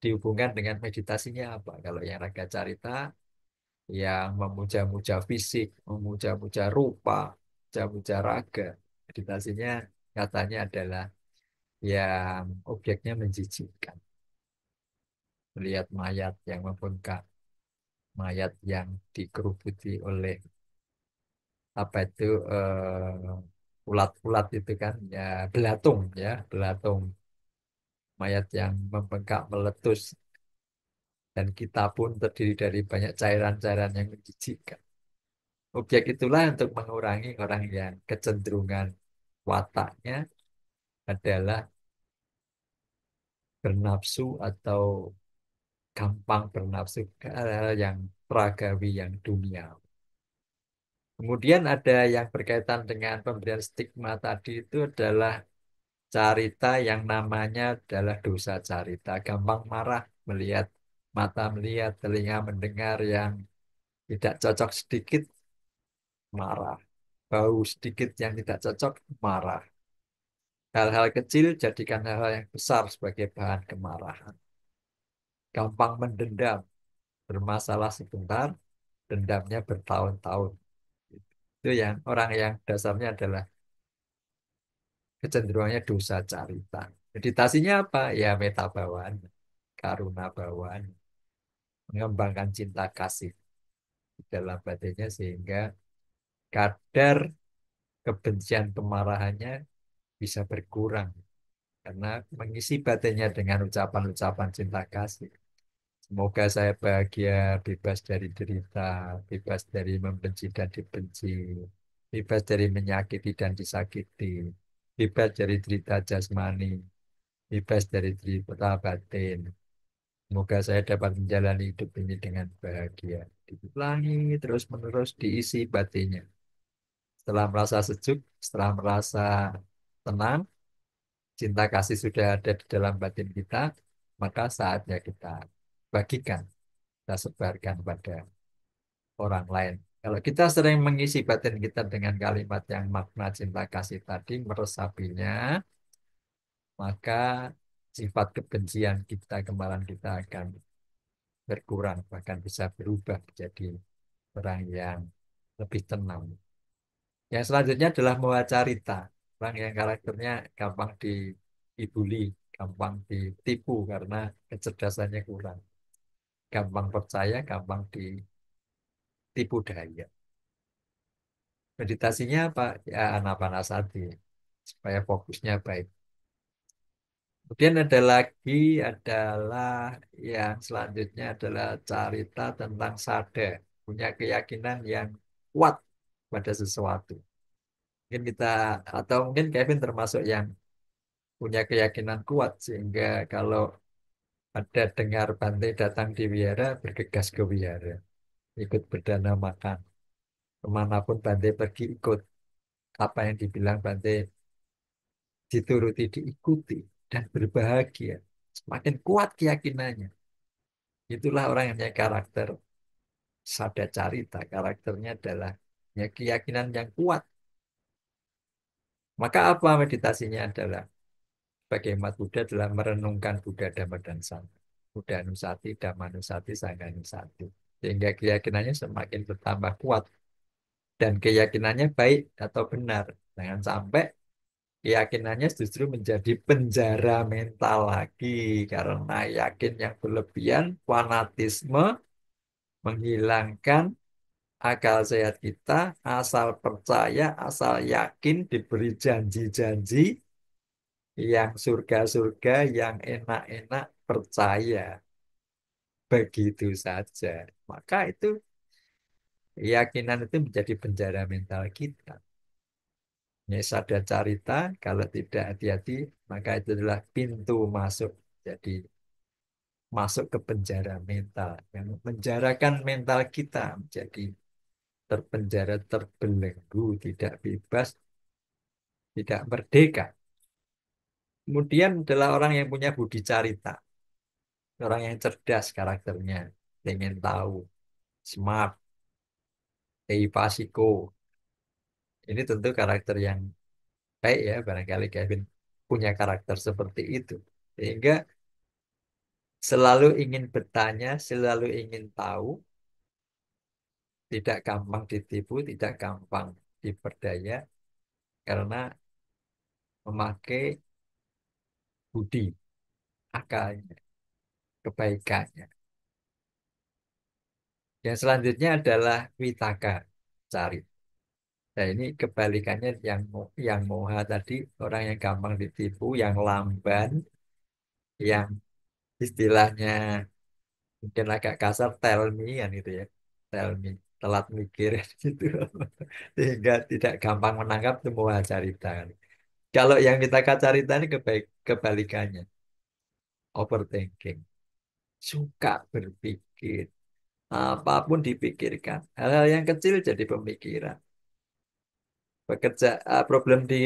dihubungkan dengan meditasinya apa? Kalau yang raga carita, yang memuja-muja fisik, memuja-muja rupa, memuja-muja raga. Meditasinya katanya adalah yang objeknya menjijikkan. Melihat mayat yang membengkak, mayat yang dikerubuti oleh apa itu, ulat-ulat itu kan ya, belatung ya, belatung, mayat yang membengkak meletus, dan kita pun terdiri dari banyak cairan-cairan yang menjijikkan. Objek itulah untuk mengurangi orang yang kecenderungan wataknya adalah bernafsu atau gampang bernafsu ke hal yang peragawi, yang dunia. Kemudian ada yang berkaitan dengan pemberian stigma tadi, itu adalah carita yang namanya adalah dosa carita. Gampang marah melihat, mata melihat, telinga mendengar yang tidak cocok sedikit, marah. Bau sedikit yang tidak cocok, marah. Hal-hal kecil jadikan hal-hal yang besar sebagai bahan kemarahan. Gampang mendendam, bermasalah sebentar, dendamnya bertahun-tahun. Itu yang orang yang dasarnya adalah kecenderungannya dosa carita. Meditasinya apa? Ya meta bawaan, karuna bawaan, mengembangkan cinta kasih di dalam batinnya sehingga kadar kebencian kemarahannya bisa berkurang karena mengisi batinnya dengan ucapan-ucapan cinta kasih. Semoga saya bahagia, bebas dari derita, bebas dari membenci dan dibenci, bebas dari menyakiti dan disakiti, bebas dari derita jasmani, bebas dari derita batin. Semoga saya dapat menjalani hidup ini dengan bahagia. Diulangi terus-menerus, diisi batinnya. Setelah merasa sejuk, setelah merasa tenang, cinta kasih sudah ada di dalam batin kita, maka saatnya kita bagikan, kita sebarkan pada orang lain. Kalau kita sering mengisi batin kita dengan kalimat yang makna cinta kasih tadi, meresapinya, maka sifat kebencian kita, kemarahan kita akan berkurang, bahkan bisa berubah menjadi orang yang lebih tenang. Yang selanjutnya adalah muacarita. Orang yang karakternya gampang dibully, gampang ditipu karena kecerdasannya kurang. Gampang percaya, gampang ditipu daya. Meditasinya apa? Ya anapanasati, supaya fokusnya baik. Kemudian ada lagi, adalah yang selanjutnya adalah carita tentang sada. Punya keyakinan yang kuat pada sesuatu. Mungkin kita, atau mungkin Kevin termasuk yang punya keyakinan kuat sehingga kalau ada dengar Bante datang di wihara, bergegas ke wihara, ikut berdana makan. Kemanapun Bante pergi ikut, apa yang dibilang Bante dituruti, diikuti dan berbahagia. semakin kuat keyakinannya. Itulah orang yang punya karakter sada carita. Karakternya adalah ya, keyakinan yang kuat. Maka apa meditasinya adalah bagi umat Buddha adalah merenungkan Buddha, Dhamma, dan Sangha. Buddha Nusati, Dhamma Nusati, Sangha Nusati. Sehingga keyakinannya semakin bertambah kuat. Dan keyakinannya baik atau benar. Jangan sampai keyakinannya justru menjadi penjara mental lagi. Karena yakin yang berlebihan, fanatisme, menghilangkan akal sehat kita, asal percaya, asal yakin, diberi janji-janji, yang surga-surga, yang enak-enak, percaya. Begitu saja. Maka itu keyakinan itu menjadi penjara mental kita. Ini sada carita, kalau tidak hati-hati, maka itu adalah pintu masuk. Jadi masuk ke penjara mental. Yang menjarakan mental kita menjadi terpenjara, terbelenggu, tidak bebas, tidak merdeka. Kemudian adalah orang yang punya budi carita. Orang yang cerdas karakternya. Ingin tahu, smart, pasiko. Ini tentu karakter yang baik ya. Barangkali Kevin punya karakter seperti itu. Sehingga selalu ingin bertanya, selalu ingin tahu, tidak gampang ditipu, tidak gampang diperdaya, karena memakai budi, akalnya, kebaikannya. Yang selanjutnya adalah witaka, cari. Nah, ini kebalikannya yang moha tadi, orang yang gampang ditipu, yang lamban, yang istilahnya mungkin agak kasar, tell me kan itu ya. Tell me, telat mikir gitu. Sehingga tidak gampang menangkap itu moha carita. Kalau yang kita carita ini kebalikannya, overthinking, suka berpikir, apapun dipikirkan. Hal-hal yang kecil jadi pemikiran. Problem di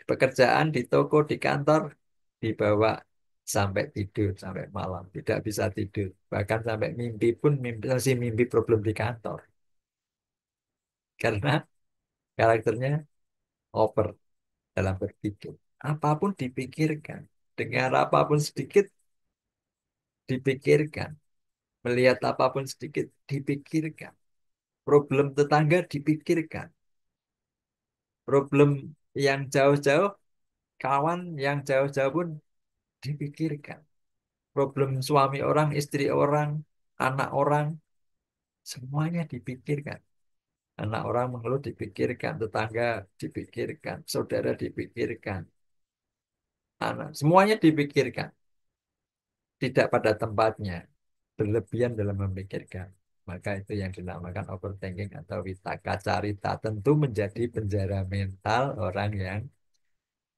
pekerjaan, di toko, di kantor dibawa sampai tidur, sampai malam. Tidak bisa tidur. Bahkan sampai mimpi pun masih mimpi problem di kantor. Karena karakternya over dalam berpikir. Apapun dipikirkan. Dengar apapun sedikit dipikirkan. Melihat apapun sedikit dipikirkan. Problem tetangga dipikirkan. Problem yang jauh-jauh, kawan yang jauh-jauh pun dipikirkan. Problem suami orang, istri orang, anak orang, semuanya dipikirkan. Anak orang mengeluh dipikirkan, tetangga dipikirkan, saudara dipikirkan, anak, semuanya dipikirkan. Tidak pada tempatnya, berlebihan dalam memikirkan. Maka itu yang dinamakan overthinking atau vitaka carita. Tentu menjadi penjara mental orang yang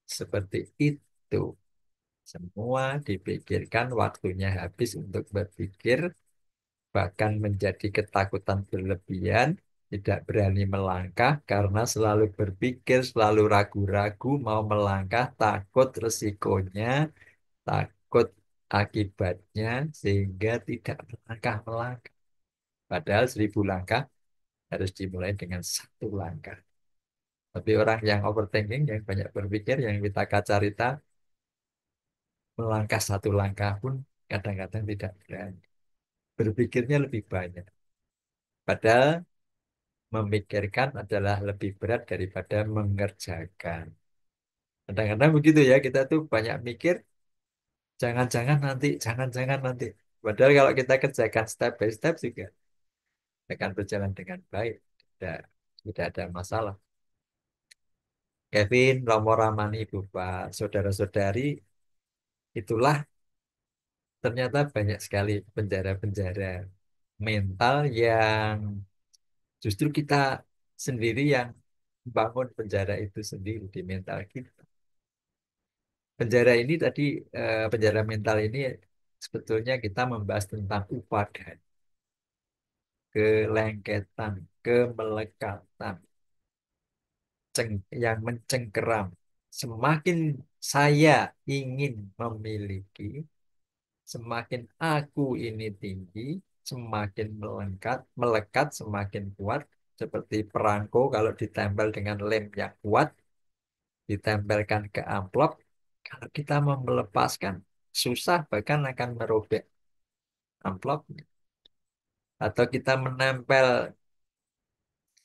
seperti itu. Semua dipikirkan, waktunya habis untuk berpikir, bahkan menjadi ketakutan berlebihan, tidak berani melangkah karena selalu berpikir, selalu ragu-ragu mau melangkah, takut resikonya, takut akibatnya, sehingga tidak melangkah-melangkah. Padahal 1.000 langkah harus dimulai dengan satu langkah. Tapi orang yang overthinking, yang banyak berpikir, yang vitaka carita, melangkah satu langkah pun kadang-kadang tidak berani. Berpikirnya lebih banyak. Padahal memikirkan adalah lebih berat daripada mengerjakan. Kadang-kadang begitu ya, kita tuh banyak mikir, jangan-jangan nanti, jangan-jangan nanti. Padahal kalau kita kerjakan step by step juga akan berjalan dengan baik. Tidak ada masalah. Kevin, Romo Ramani, Ibu Pak, saudara-saudari, itulah ternyata banyak sekali penjara-penjara mental yang justru kita sendiri yang bangun penjara itu sendiri di mental kita. Penjara ini tadi, penjara mental ini sebetulnya kita membahas tentang upadan, kelengketan, kemelekatan, yang mencengkeram. Semakin saya ingin memiliki, Semakin aku ini tinggi, semakin melekat, semakin kuat. Seperti perangko kalau ditempel dengan lem yang kuat, ditempelkan ke amplop. Kalau kita mau melepaskan, susah bahkan akan merobek amplop. Atau kita menempel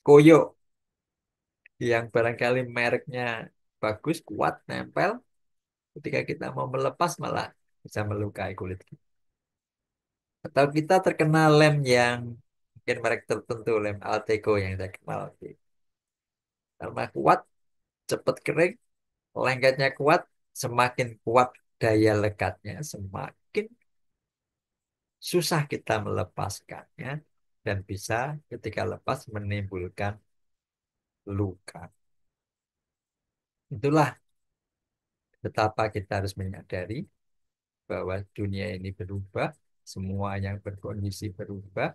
koyo yang barangkali mereknya bagus, kuat, nempel. Ketika kita mau melepas malah bisa melukai kulit kita. Atau kita terkena lem yang mungkin merek tertentu, lem Alteco yang saya kenal. Karena kuat, cepat kering, lengketnya kuat, semakin kuat daya lekatnya, semakin susah kita melepaskannya dan bisa ketika lepas menimbulkan luka. Itulah betapa kita harus menyadari bahwa dunia ini berubah, semua yang berkondisi berubah,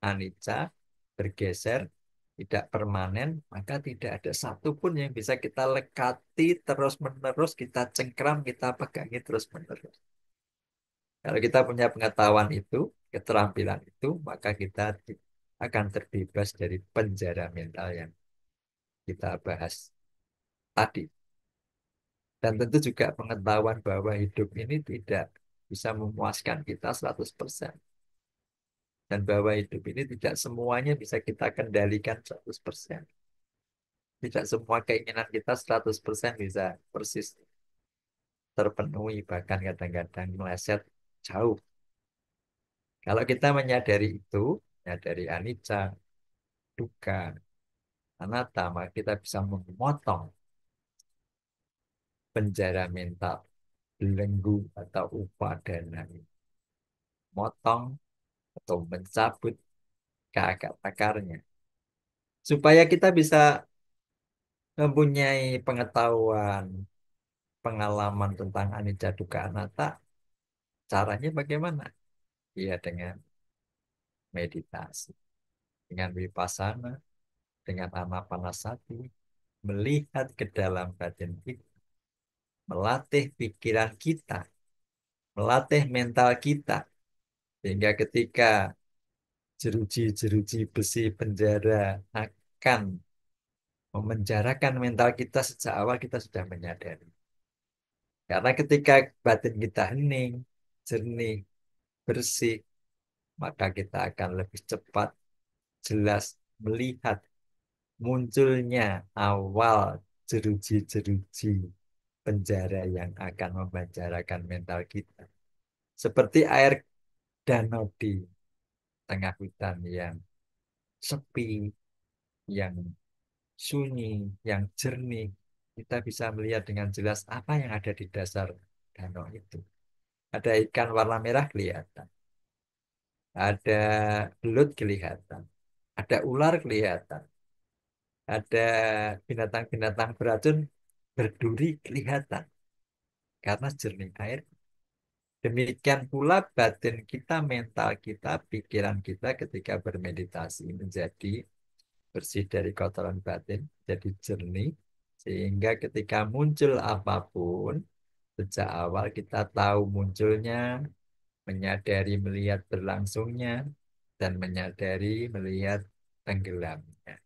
anicca, bergeser, tidak permanen, maka tidak ada satupun yang bisa kita lekati terus-menerus, kita cengkram, kita pegangi terus-menerus. Kalau kita punya pengetahuan itu, keterampilan itu, maka kita akan terbebas dari penjara mental yang kita bahas tadi. Dan tentu juga pengetahuan bahwa hidup ini tidak bisa memuaskan kita 100%. Dan bahwa hidup ini tidak semuanya bisa kita kendalikan 100%. Tidak semua keinginan kita 100% bisa persis terpenuhi, bahkan kadang-kadang meleset jauh. Kalau kita menyadari itu, menyadari anicca, dukkha, anatta, maka kita bisa memotong penjara mental, belenggu atau upadana, motong atau mencabut ke akar-akarnya. Supaya kita bisa mempunyai pengetahuan, pengalaman tentang anicca, dukkha, anatta, caranya bagaimana? Ya dengan meditasi, dengan vipassana, dengan anapanasati, melihat ke dalam batin kita, melatih pikiran kita, melatih mental kita, sehingga ketika jeruji-jeruji besi penjara akan memenjarakan mental kita sejak awal kita sudah menyadari. Karena ketika batin kita hening, jernih, bersih, maka kita akan lebih cepat, jelas melihat munculnya awal jeruji-jeruji penjara yang akan memenjarakan mental kita. Seperti air danau di tengah hutan yang sepi, yang sunyi, yang jernih. Kita bisa melihat dengan jelas apa yang ada di dasar danau itu. Ada ikan warna merah kelihatan, ada belut kelihatan, ada ular kelihatan, ada binatang-binatang beracun berduri kelihatan karena jernih air. Demikian pula batin kita, mental kita, pikiran kita ketika bermeditasi menjadi bersih dari kotoran batin, jadi jernih, sehingga ketika muncul apapun, sejak awal kita tahu munculnya, menyadari melihat berlangsungnya, dan menyadari melihat tenggelamnya.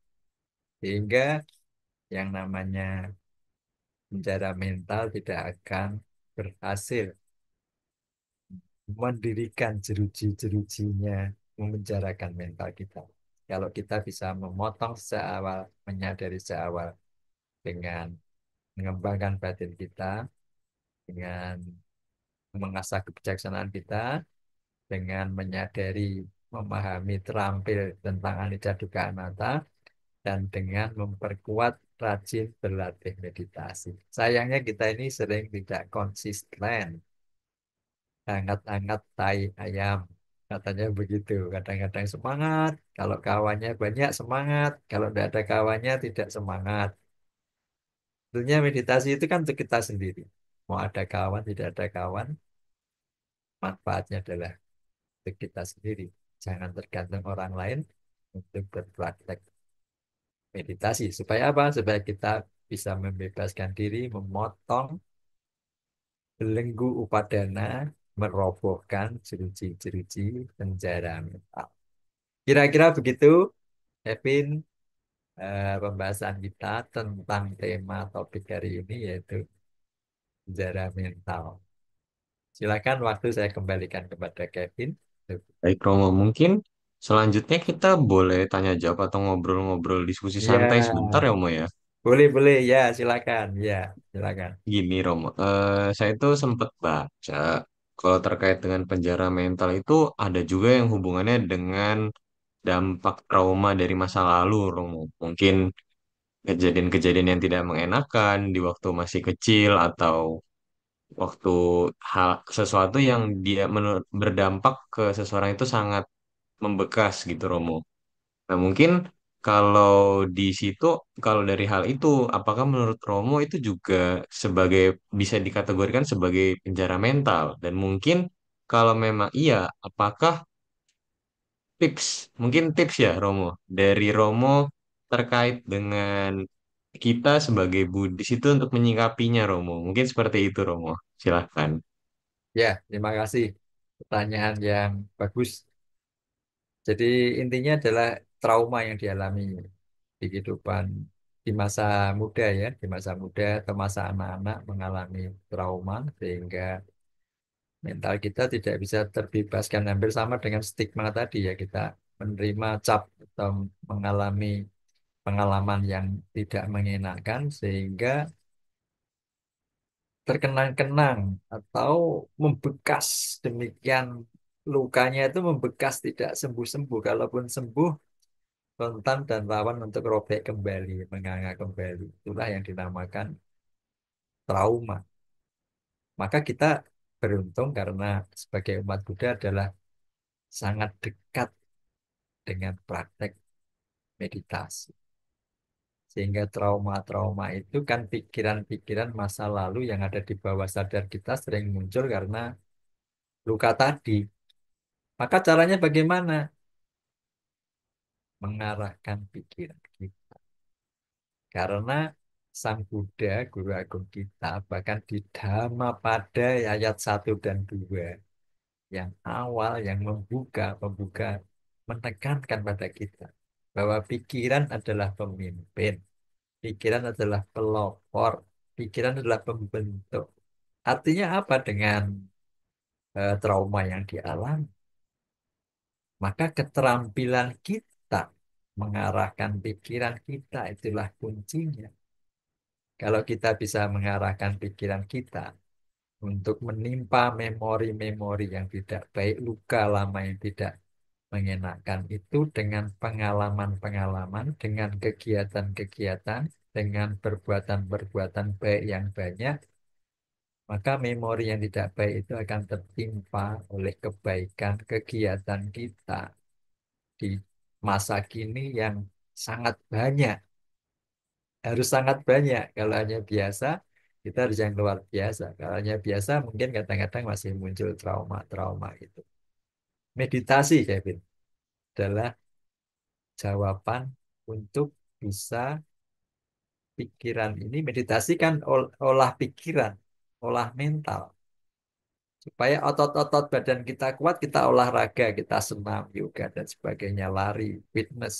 Sehingga yang namanya penjara mental tidak akan berhasil mendirikan jeruji-jerujinya memenjarakan mental kita. Kalau kita bisa memotong seawal, menyadari seawal dengan mengembangkan batin kita, dengan mengasah kebijaksanaan kita, dengan menyadari, memahami, terampil tentang anicca dukkha anatta, dan dengan memperkuat rajin berlatih meditasi. Sayangnya kita ini sering tidak konsisten, hangat-hangat tai ayam. Katanya begitu. Kadang-kadang semangat. Kalau kawannya banyak semangat. Kalau tidak ada kawannya tidak semangat. Tentunya meditasi itu kan untuk kita sendiri. Mau ada kawan, tidak ada kawan. Manfaatnya adalah untuk kita sendiri. Jangan tergantung orang lain untuk berpraktek meditasi. Supaya apa? Supaya kita bisa membebaskan diri, memotong belenggu upadana merobohkan jeruji-jeruji penjara mental. Kira-kira begitu, Kevin, pembahasan kita tentang tema topik hari ini yaitu penjara mental. Silakan waktu saya kembalikan kepada Kevin. Baik, Romo. Mungkin selanjutnya kita boleh tanya jawab atau ngobrol-ngobrol diskusi santai sebentar Ya, ya, Romo ya. boleh boleh ya, silakan. Ya, silakan. Gini, Romo. Saya tuh sempat baca kalau terkait dengan penjara mental itu ada juga yang hubungannya dengan dampak trauma dari masa lalu, Romo. Mungkin kejadian-kejadian yang tidak mengenakan di waktu masih kecil atau waktu hal sesuatu yang dia berdampak ke seseorang itu sangat membekas gitu, Romo. Nah, mungkin kalau di situ, kalau dari hal itu, apakah menurut Romo itu juga sebagai bisa dikategorikan sebagai penjara mental? Dan mungkin kalau memang iya, apakah tips, mungkin tips ya Romo, dari Romo terkait dengan kita sebagai Buddhis itu untuk menyikapinya Romo. Mungkin seperti itu Romo. Silahkan. Ya, terima kasih. Pertanyaan yang bagus. Jadi intinya adalah trauma yang dialami di kehidupan di masa muda ya, di masa muda atau masa anak-anak mengalami trauma sehingga mental kita tidak bisa terbebaskan hampir sama dengan stigma tadi ya kita menerima cap atau mengalami pengalaman yang tidak mengenakan sehingga terkenang-kenang atau membekas demikian lukanya itu membekas tidak sembuh-sembuh kalaupun sembuh rentan dan rawan untuk robek kembali menganga kembali itulah yang dinamakan trauma maka kita beruntung karena sebagai umat Buddha adalah sangat dekat dengan praktek meditasi sehingga trauma-trauma itu kan pikiran-pikiran masa lalu yang ada di bawah sadar kita sering muncul karena luka tadi. Maka caranya bagaimana? Mengarahkan pikiran kita. Karena Sang Buddha, Guru Agung kita, bahkan di Dhammapada ayat 1 dan 2, yang awal, yang membuka, menekankan pada kita, bahwa pikiran adalah pemimpin, pikiran adalah pelopor, pikiran adalah pembentuk. Artinya apa dengan trauma yang dialami? Maka keterampilan kita mengarahkan pikiran kita itulah kuncinya. Kalau kita bisa mengarahkan pikiran kita untuk menimpa memori-memori yang tidak baik, luka lama yang tidak mengenakan itu dengan pengalaman-pengalaman, dengan kegiatan-kegiatan, dengan perbuatan-perbuatan baik yang banyak, maka memori yang tidak baik itu akan tertimpa oleh kebaikan kegiatan kita di masa kini yang sangat banyak, harus sangat banyak. Kalau hanya biasa, kita harus yang luar biasa. Kalau hanya biasa, mungkin kadang-kadang masih muncul trauma-trauma itu. Meditasi, Kevin, adalah jawaban untuk bisa pikiran ini. Meditasi kan olah pikiran, olah mental. Supaya otot-otot badan kita kuat, kita olahraga, kita senam, yoga, dan sebagainya, lari, fitness.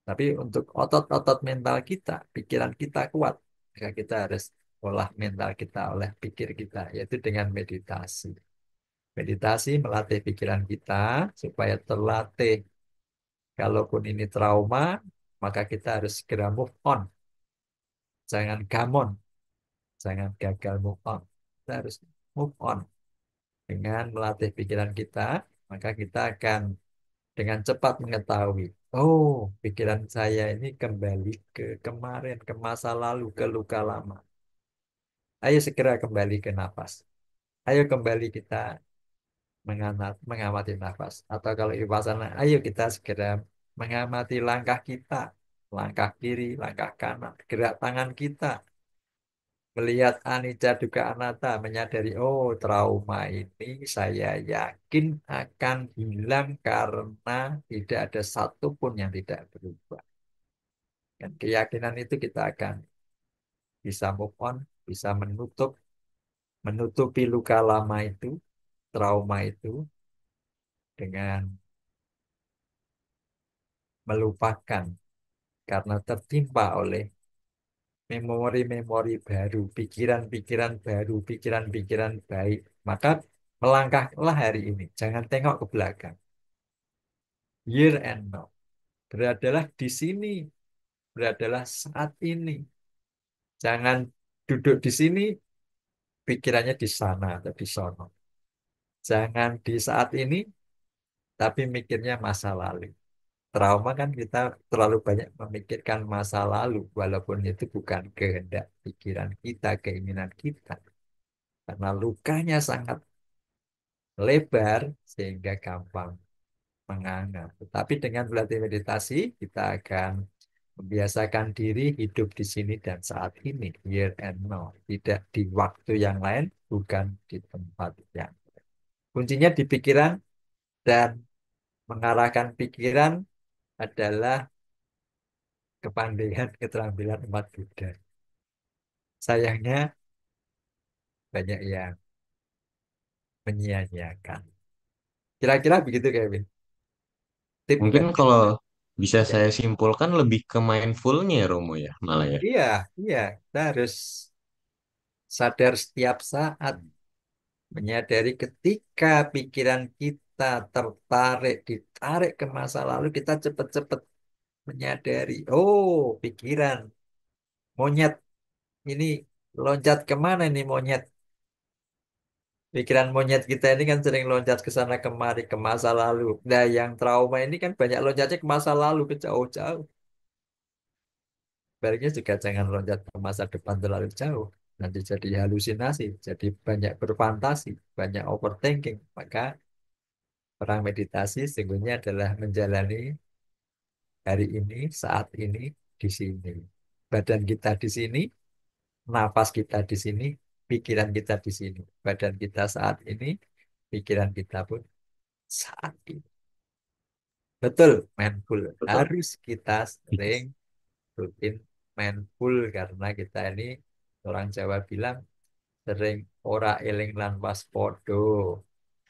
Tapi untuk otot-otot mental kita, pikiran kita kuat, maka kita harus olah mental kita, oleh pikir kita, yaitu dengan meditasi. Meditasi melatih pikiran kita supaya terlatih. Kalaupun ini trauma, maka kita harus segera move on. Jangan gamon, jangan gagal move on. Kita harus move on. Dengan melatih pikiran kita, maka kita akan dengan cepat mengetahui, oh, pikiran saya ini kembali ke kemarin, ke masa lalu, ke luka lama. Ayo segera kembali ke nafas. Ayo kembali kita mengamati nafas. Atau kalau vipassana, ayo kita segera mengamati langkah kita. Langkah kiri, langkah kanan, gerak tangan kita. Melihat anicca dukkha anatta, menyadari, oh trauma ini saya yakin akan hilang karena tidak ada satupun yang tidak berubah. Dan keyakinan itu kita akan bisa move on, bisa menutupi luka lama itu, trauma itu dengan melupakan karena tertimpa oleh memori-memori baru, pikiran-pikiran baru, pikiran-pikiran baik. Maka melangkahlah hari ini. Jangan tengok ke belakang. Here and now. Beradalah di sini. Beradalah saat ini. Jangan duduk di sini, pikirannya di sana atau di sono. Jangan di saat ini, tapi mikirnya masa lalu. Trauma kan kita terlalu banyak memikirkan masa lalu, walaupun itu bukan kehendak pikiran kita, keinginan kita. Karena lukanya sangat lebar sehingga gampang menganga. Tetapi dengan berlatih meditasi, kita akan membiasakan diri hidup di sini dan saat ini, here and now. Tidak di waktu yang lain, bukan di tempat yang lain. Kuncinya di pikiran dan mengarahkan pikiran adalah kepandaian, keterampilan umat Buddha. Sayangnya banyak yang menyia-nyiakan. Kira-kira begitu, Kevin. Tip Mungkin dan kalau bisa ya. saya simpulkan lebih ke mindfulnya ya Romo ya, malah ya. Iya, iya, kita harus sadar setiap saat, menyadari ketika pikiran kita tertarik, ditarik ke masa lalu, kita cepat-cepat menyadari, oh, pikiran, monyet, ini loncat kemana nih monyet? Pikiran monyet kita ini kan sering loncat ke sana kemari, ke masa lalu. Nah, yang trauma ini kan banyak loncatnya ke masa lalu, ke jauh-jauh. Baliknya juga jangan loncat ke masa depan terlalu jauh. Nanti jadi halusinasi, jadi banyak berfantasi, banyak overthinking. Maka orang meditasi sesungguhnya adalah menjalani hari ini, saat ini, di sini. Badan kita di sini, napas kita di sini, pikiran kita di sini. Badan kita saat ini, pikiran kita pun saat ini. Betul, mindful. Betul. Harus kita sering rutin mindful karena kita ini orang Jawa bilang sering ora eling lan waspodo.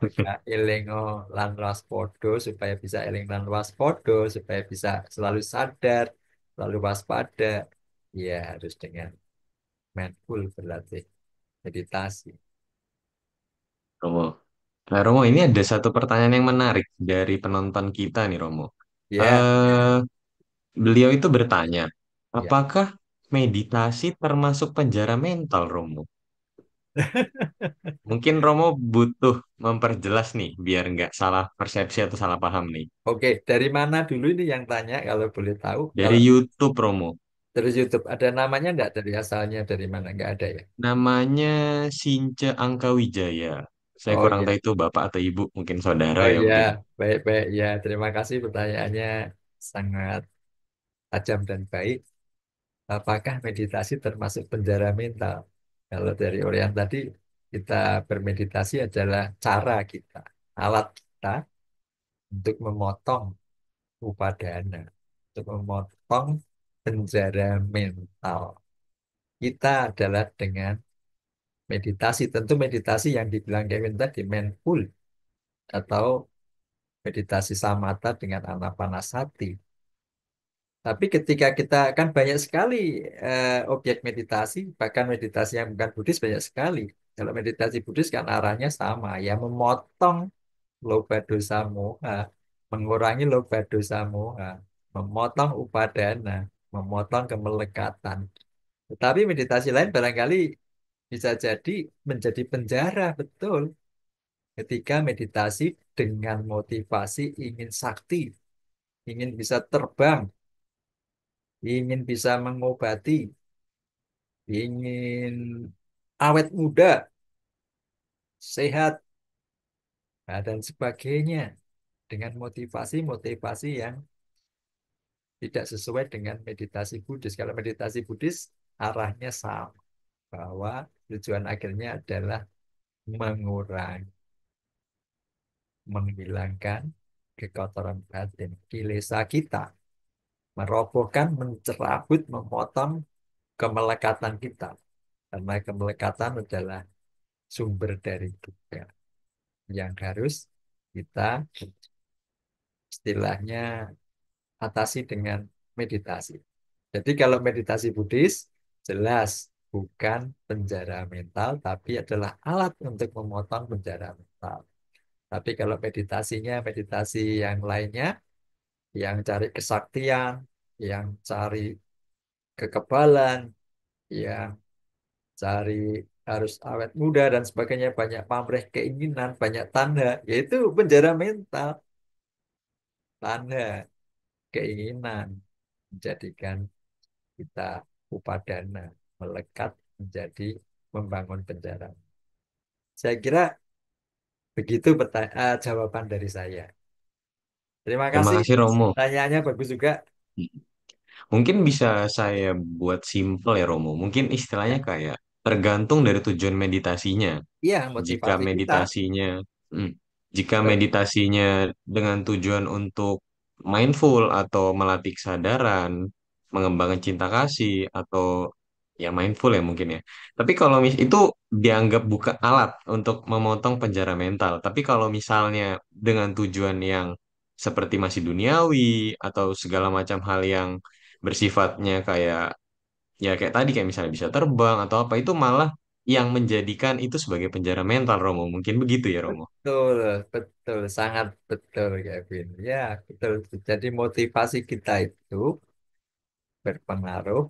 Maka elingo lan waspodo supaya bisa eling lan waspodo supaya bisa selalu sadar, selalu waspada. Ya harus dengan mindful berlatih meditasi. Romo. Nah, Romo, ini ada satu pertanyaan yang menarik dari penonton kita nih, Romo. Ya, Eh, beliau itu bertanya, ya. apakah meditasi termasuk penjara mental, Romo? Mungkin Romo butuh memperjelas nih, biar nggak salah persepsi atau salah paham nih. Oke, dari mana dulu ini yang tanya kalau boleh tahu? Dari Kalau YouTube, Romo. dari YouTube ada namanya enggak, dari asalnya dari mana? Enggak ada ya? Namanya Since Angkawijaya. Saya Oh kurang iya. tahu itu bapak atau ibu, mungkin saudara Oh ya iya, mungkin. baik-baik ya. Terima kasih pertanyaannya sangat tajam dan baik. Apakah meditasi termasuk penjara mental? Kalau dari Orian tadi, kita bermeditasi adalah cara kita, alat kita untuk memotong upadana, untuk memotong penjara mental. Kita adalah dengan meditasi. Tentu meditasi yang dibilang Kevin tadi, mindful atau meditasi samatha dengan anapanasati. Tapi ketika kita kan banyak sekali objek meditasi, bahkan meditasi yang bukan Buddhis banyak sekali. Kalau meditasi Buddhis kan arahnya sama, ya memotong loba dosa moha, mengurangi loba dosa moha, memotong upadana, memotong kemelekatan. Tetapi meditasi lain barangkali bisa jadi menjadi penjara, betul. Ketika meditasi dengan motivasi ingin sakti, ingin bisa terbang, ingin bisa mengobati, ingin awet muda, sehat, nah, dan sebagainya dengan motivasi-motivasi yang tidak sesuai dengan meditasi Buddhis. Kalau meditasi Buddhis arahnya sama, bahwa tujuan akhirnya adalah mengurangi, menghilangkan kekotoran batin, kilesa kita, merobohkan, mencerabut, memotong kemelekatan kita. Karena kemelekatan adalah sumber dari duka. yang harus kita istilahnya atasi dengan meditasi. Jadi kalau meditasi Buddhis jelas bukan penjara mental, tapi adalah alat untuk memotong penjara mental. Tapi kalau meditasinya, meditasi yang lainnya, yang cari kesaktian, yang cari kekebalan, yang cari harus awet muda dan sebagainya, banyak pamrih keinginan, banyak tanda, yaitu penjara mental, tanda, keinginan, menjadikan kita upadana, melekat menjadi membangun penjara. Saya kira begitu jawaban dari saya. Terima Terima kasih, kasih Romo. pertanyaannya bagus juga. Mungkin bisa saya buat simple ya Romo. Mungkin istilahnya Ya, kayak tergantung dari tujuan meditasinya. iya, Jika motivasi kita. meditasinya, hmm, jika Betul. meditasinya dengan tujuan untuk mindful atau melatih kesadaran, mengembangkan cinta kasih atau ya mindful ya mungkin ya. Tapi kalau itu dianggap bukan alat untuk memotong penjara mental. Tapi kalau misalnya dengan tujuan yang seperti masih duniawi atau segala macam hal yang bersifatnya kayak ya kayak tadi kayak misalnya bisa terbang atau apa itu malah yang menjadikan itu sebagai penjara mental Romo. Mungkin begitu ya Romo. Betul, betul, sangat betul, Kevin. Ya, betul. Jadi motivasi kita itu berpengaruh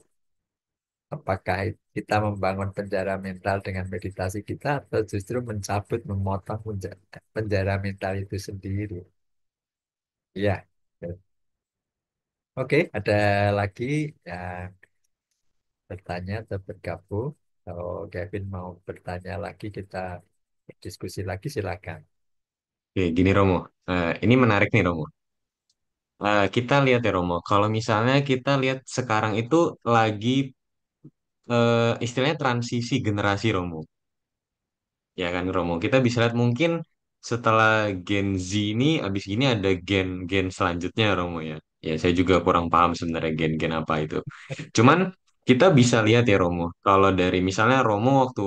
apakah kita membangun penjara mental dengan meditasi kita atau justru mencabut, memotong penjara mental itu sendiri. Ya, oke, ada lagi yang bertanya atau bergabung. Kalau Kevin mau bertanya lagi, kita berdiskusi lagi, silakan. Oke, gini Romo. Ini menarik nih Romo. Kita lihat ya Romo, kalau misalnya kita lihat sekarang itu lagi istilahnya transisi generasi Romo. Ya kan Romo, kita bisa lihat mungkin setelah Gen Z ini, abis ini ada gen-gen selanjutnya Romo ya. Ya saya juga kurang paham sebenarnya gen-gen apa itu. Cuman kita bisa lihat ya Romo, kalau dari misalnya Romo waktu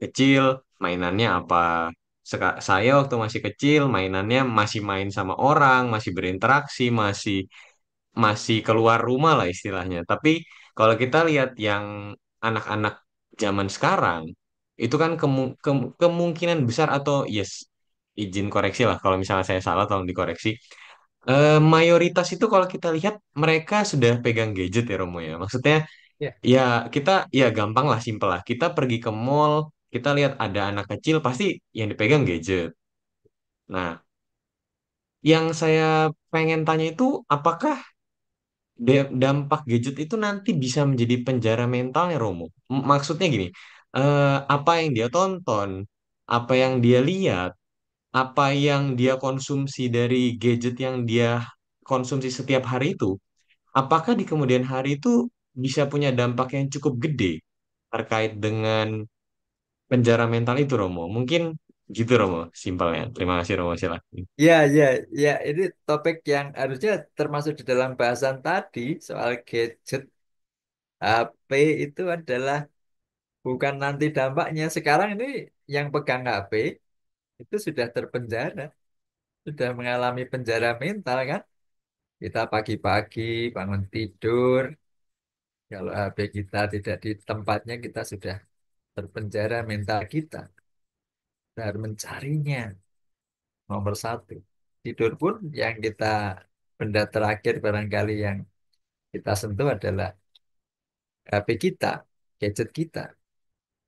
kecil mainannya apa. Saya waktu masih kecil mainannya masih main sama orang, masih berinteraksi, masih masih keluar rumah lah istilahnya. Tapi kalau kita lihat yang anak-anak zaman sekarang, itu kan kemungkinan besar atau yes, izin koreksi lah kalau misalnya saya salah tolong dikoreksi. Mayoritas itu kalau kita lihat mereka sudah pegang gadget ya Romo ya. Maksudnya Ya, ya kita ya gampang lah, simpel lah. Kita pergi ke mall, kita lihat ada anak kecil pasti yang dipegang gadget. Nah, yang saya pengen tanya itu apakah dampak gadget itu nanti bisa menjadi penjara mentalnya Romo. Maksudnya gini, apa yang dia tonton, apa yang dia lihat, apa yang dia konsumsi dari gadget yang dia konsumsi setiap hari itu, apakah di kemudian hari itu bisa punya dampak yang cukup gede terkait dengan penjara mental itu Romo? Mungkin gitu Romo, simpelnya. Terima kasih Romo, silakan. ya, ya, ya. Ini topik yang harusnya termasuk di dalam bahasan tadi soal gadget. HP itu adalah bukan nanti dampaknya. Sekarang ini yang pegang HP itu sudah terpenjara, sudah mengalami penjara mental kan. Kita pagi-pagi bangun tidur, kalau HP kita tidak di tempatnya, kita sudah terpenjara mental kita. Kita harus mencarinya, nomor satu. Tidur pun yang kita, benda terakhir barangkali yang kita sentuh adalah HP kita, gadget kita.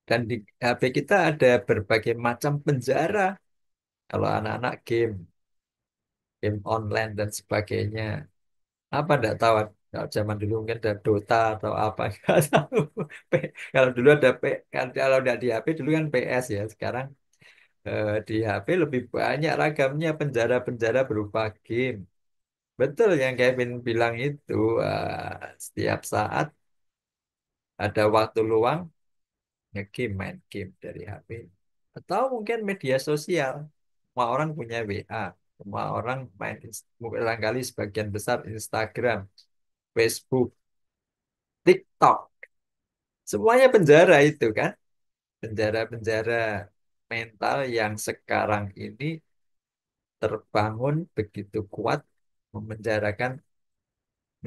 Dan di HP kita ada berbagai macam penjara. Kalau anak-anak game online dan sebagainya. Apa enggak tahu? Kalau zaman dulu mungkin ada Dota atau apa, enggak tahu. Kalau dulu ada kalau enggak di HP dulu kan PS ya. Sekarang di HP lebih banyak ragamnya penjara-penjara berupa game. Betul yang Kevin bilang itu, setiap saat ada waktu luang nge-game, main game dari HP. Atau mungkin media sosial. Semua orang punya WA. Semua orang main, barangkali sebagian besar Instagram, Facebook, TikTok. Semuanya penjara itu kan. Penjara-penjara mental yang sekarang ini terbangun begitu kuat memenjarakan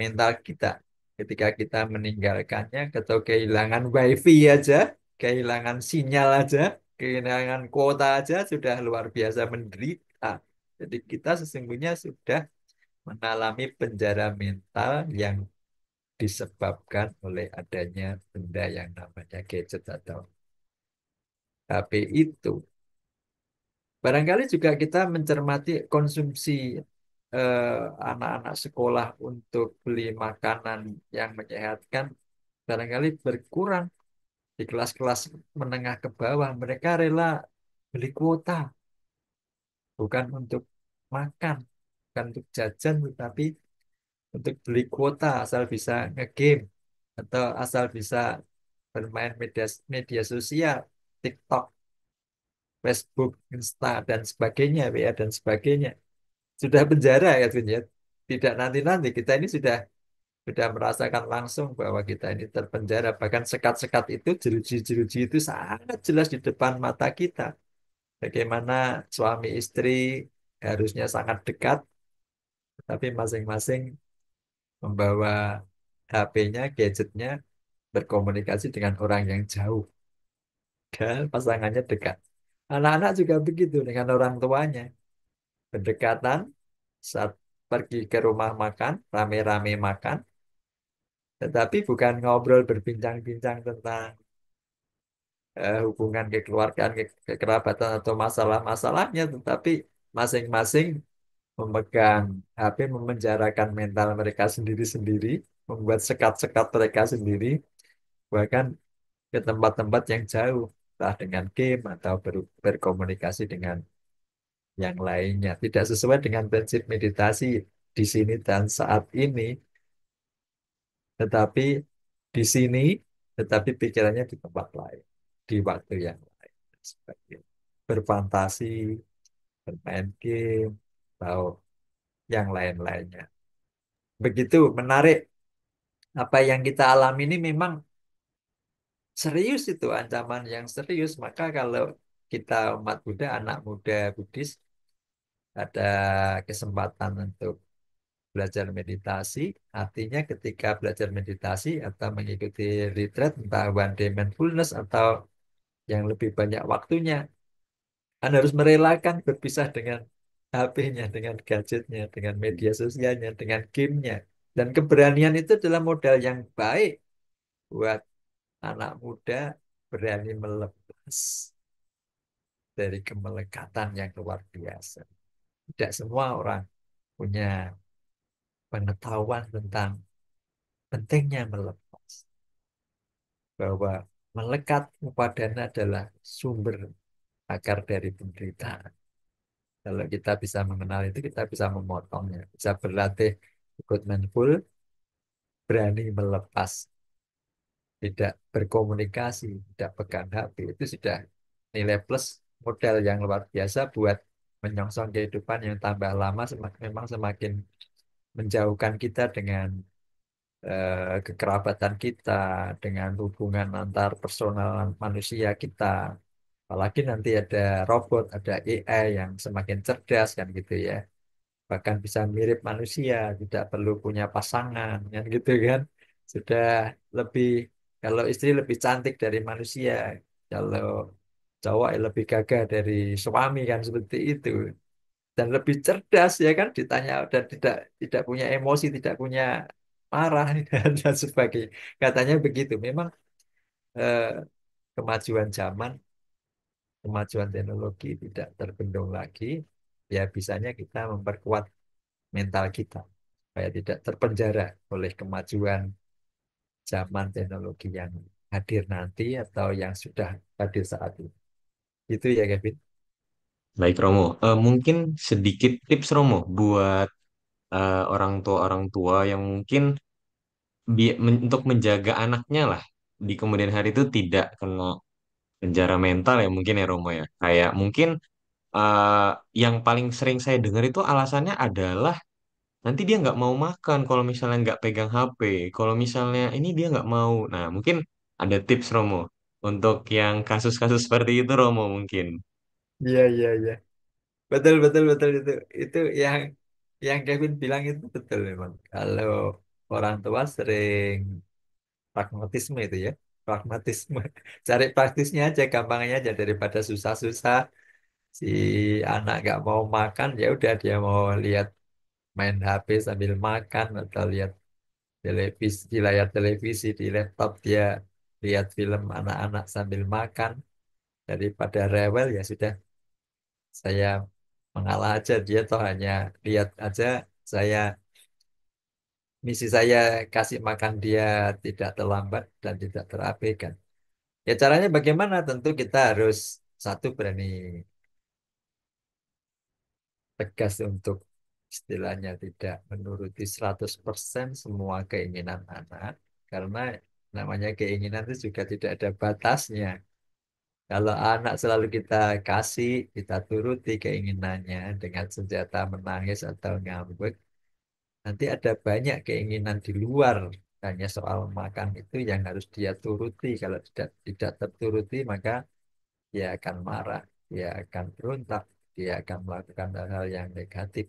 mental kita. Ketika kita meninggalkannya, atau kehilangan wifi aja, kehilangan sinyal aja, kehilangan kuota aja, sudah luar biasa menderita. Jadi kita sesungguhnya sudah mengalami penjara mental yang disebabkan oleh adanya benda yang namanya gadget atau HP itu. Barangkali juga kita mencermati konsumsi eh, anak-anak sekolah untuk beli makanan yang menyehatkan barangkali berkurang di kelas-kelas menengah ke bawah. Mereka rela beli kuota, bukan untuk makan, bukan untuk jajan, tetapi untuk beli kuota asal bisa ngegame atau asal bisa bermain media media sosial, TikTok, Facebook, Insta, dan sebagainya, WA, dan sebagainya. Sudah penjara ya, Twin, ya. Tidak nanti-nanti, kita ini sudah merasakan langsung bahwa kita ini terpenjara. Bahkan sekat-sekat itu, jeruji-jeruji itu sangat jelas di depan mata kita. Bagaimana suami istri harusnya sangat dekat, tapi masing-masing membawa HP-nya, gadgetnya, berkomunikasi dengan orang yang jauh. Dan pasangannya dekat. Anak-anak juga begitu dengan orang tuanya. Berdekatan saat pergi ke rumah makan, rame-rame makan, tetapi bukan ngobrol berbincang-bincang tentang hubungan kekeluargaan, kekerabatan atau masalah-masalahnya, tetapi masing-masing memegang HP, memenjarakan mental mereka sendiri-sendiri, membuat sekat-sekat mereka sendiri, bahkan ke tempat-tempat yang jauh, entah dengan game atau berkomunikasi dengan yang lainnya. Tidak sesuai dengan prinsip meditasi di sini dan saat ini, tetapi di sini, tetapi pikirannya di tempat lain, di waktu yang lain, dan sebagainya. Berfantasi, bermain game, atau yang lain-lainnya. Begitu menarik apa yang kita alami ini memang serius itu ancaman yang serius. Maka kalau kita umat Buddha, anak muda Buddhis, ada kesempatan untuk belajar meditasi, artinya ketika belajar meditasi atau mengikuti retreat, entah one day mindfulness atau yang lebih banyak waktunya, Anda harus merelakan berpisah dengan HP-nya, dengan gadgetnya, dengan media sosialnya, dengan gamenya. Dan keberanian itu adalah modal yang baik buat anak muda berani melepas dari kemelekatan yang luar biasa. Tidak semua orang punya pengetahuan tentang pentingnya melepas. Bahwa melekat upadana adalah sumber akar dari penderitaan. Kalau kita bisa mengenal itu, kita bisa memotongnya. Bisa berlatih ikut mindful, berani melepas, tidak berkomunikasi, tidak pegang HP. Itu sudah nilai plus, modal yang luar biasa buat menyongsong kehidupan yang tambah lama, memang semakin menjauhkan kita dengan kekerabatan kita, dengan hubungan antar personal manusia kita. Apalagi nanti ada robot, ada AI yang semakin cerdas kan gitu ya. Bahkan bisa mirip manusia, tidak perlu punya pasangan kan gitu kan. Sudah lebih, kalau istri lebih cantik dari manusia, kalau cowok lebih gagah dari suami kan seperti itu. Dan lebih cerdas ya kan, ditanya dan tidak punya emosi, tidak punya marah dan sebagainya. Katanya begitu. Memang eh, kemajuan zaman, kemajuan teknologi tidak terbendung lagi. Ya bisanya kita memperkuat mental kita supaya tidak terpenjara oleh kemajuan zaman teknologi yang hadir nanti atau yang sudah hadir saat ini. Itu ya Kevin. Baik Romo, mungkin sedikit tips Romo buat orang tua yang mungkin untuk menjaga anaknya lah di kemudian hari itu tidak kena penjara mental ya mungkin ya Romo ya. Kayak mungkin eh, yang paling sering saya dengar itu alasannya adalah nanti dia nggak mau makan kalau misalnya nggak pegang HP. Kalau misalnya ini dia nggak mau. Nah mungkin ada tips Romo untuk yang kasus-kasus seperti itu Romo mungkin. Iya, iya, iya. Betul, betul, betul itu yang Kevin bilang itu betul memang. Kalau orang tua sering pragmatisme itu ya, pragmatisme. Cari praktisnya aja, gampangnya aja daripada susah-susah. Si anak nggak mau makan, ya udah dia mau lihat main HP sambil makan atau lihat televisi di layar televisi di laptop dia lihat film anak-anak sambil makan daripada rewel ya sudah saya mengalah aja dia toh hanya lihat aja saya misi saya kasih makan dia tidak terlambat dan tidak terabaikan. Ya caranya bagaimana? Tentu kita harus satu berani tegas untuk istilahnya tidak menuruti 100% semua keinginan anak karena namanya keinginan itu juga tidak ada batasnya. Kalau anak selalu kita kasih, kita turuti keinginannya dengan senjata menangis atau ngambek, nanti ada banyak keinginan di luar. Hanya soal makan itu yang harus dia turuti. Kalau tidak terturuti, maka dia akan marah, dia akan berontak, dia akan melakukan hal-hal yang negatif.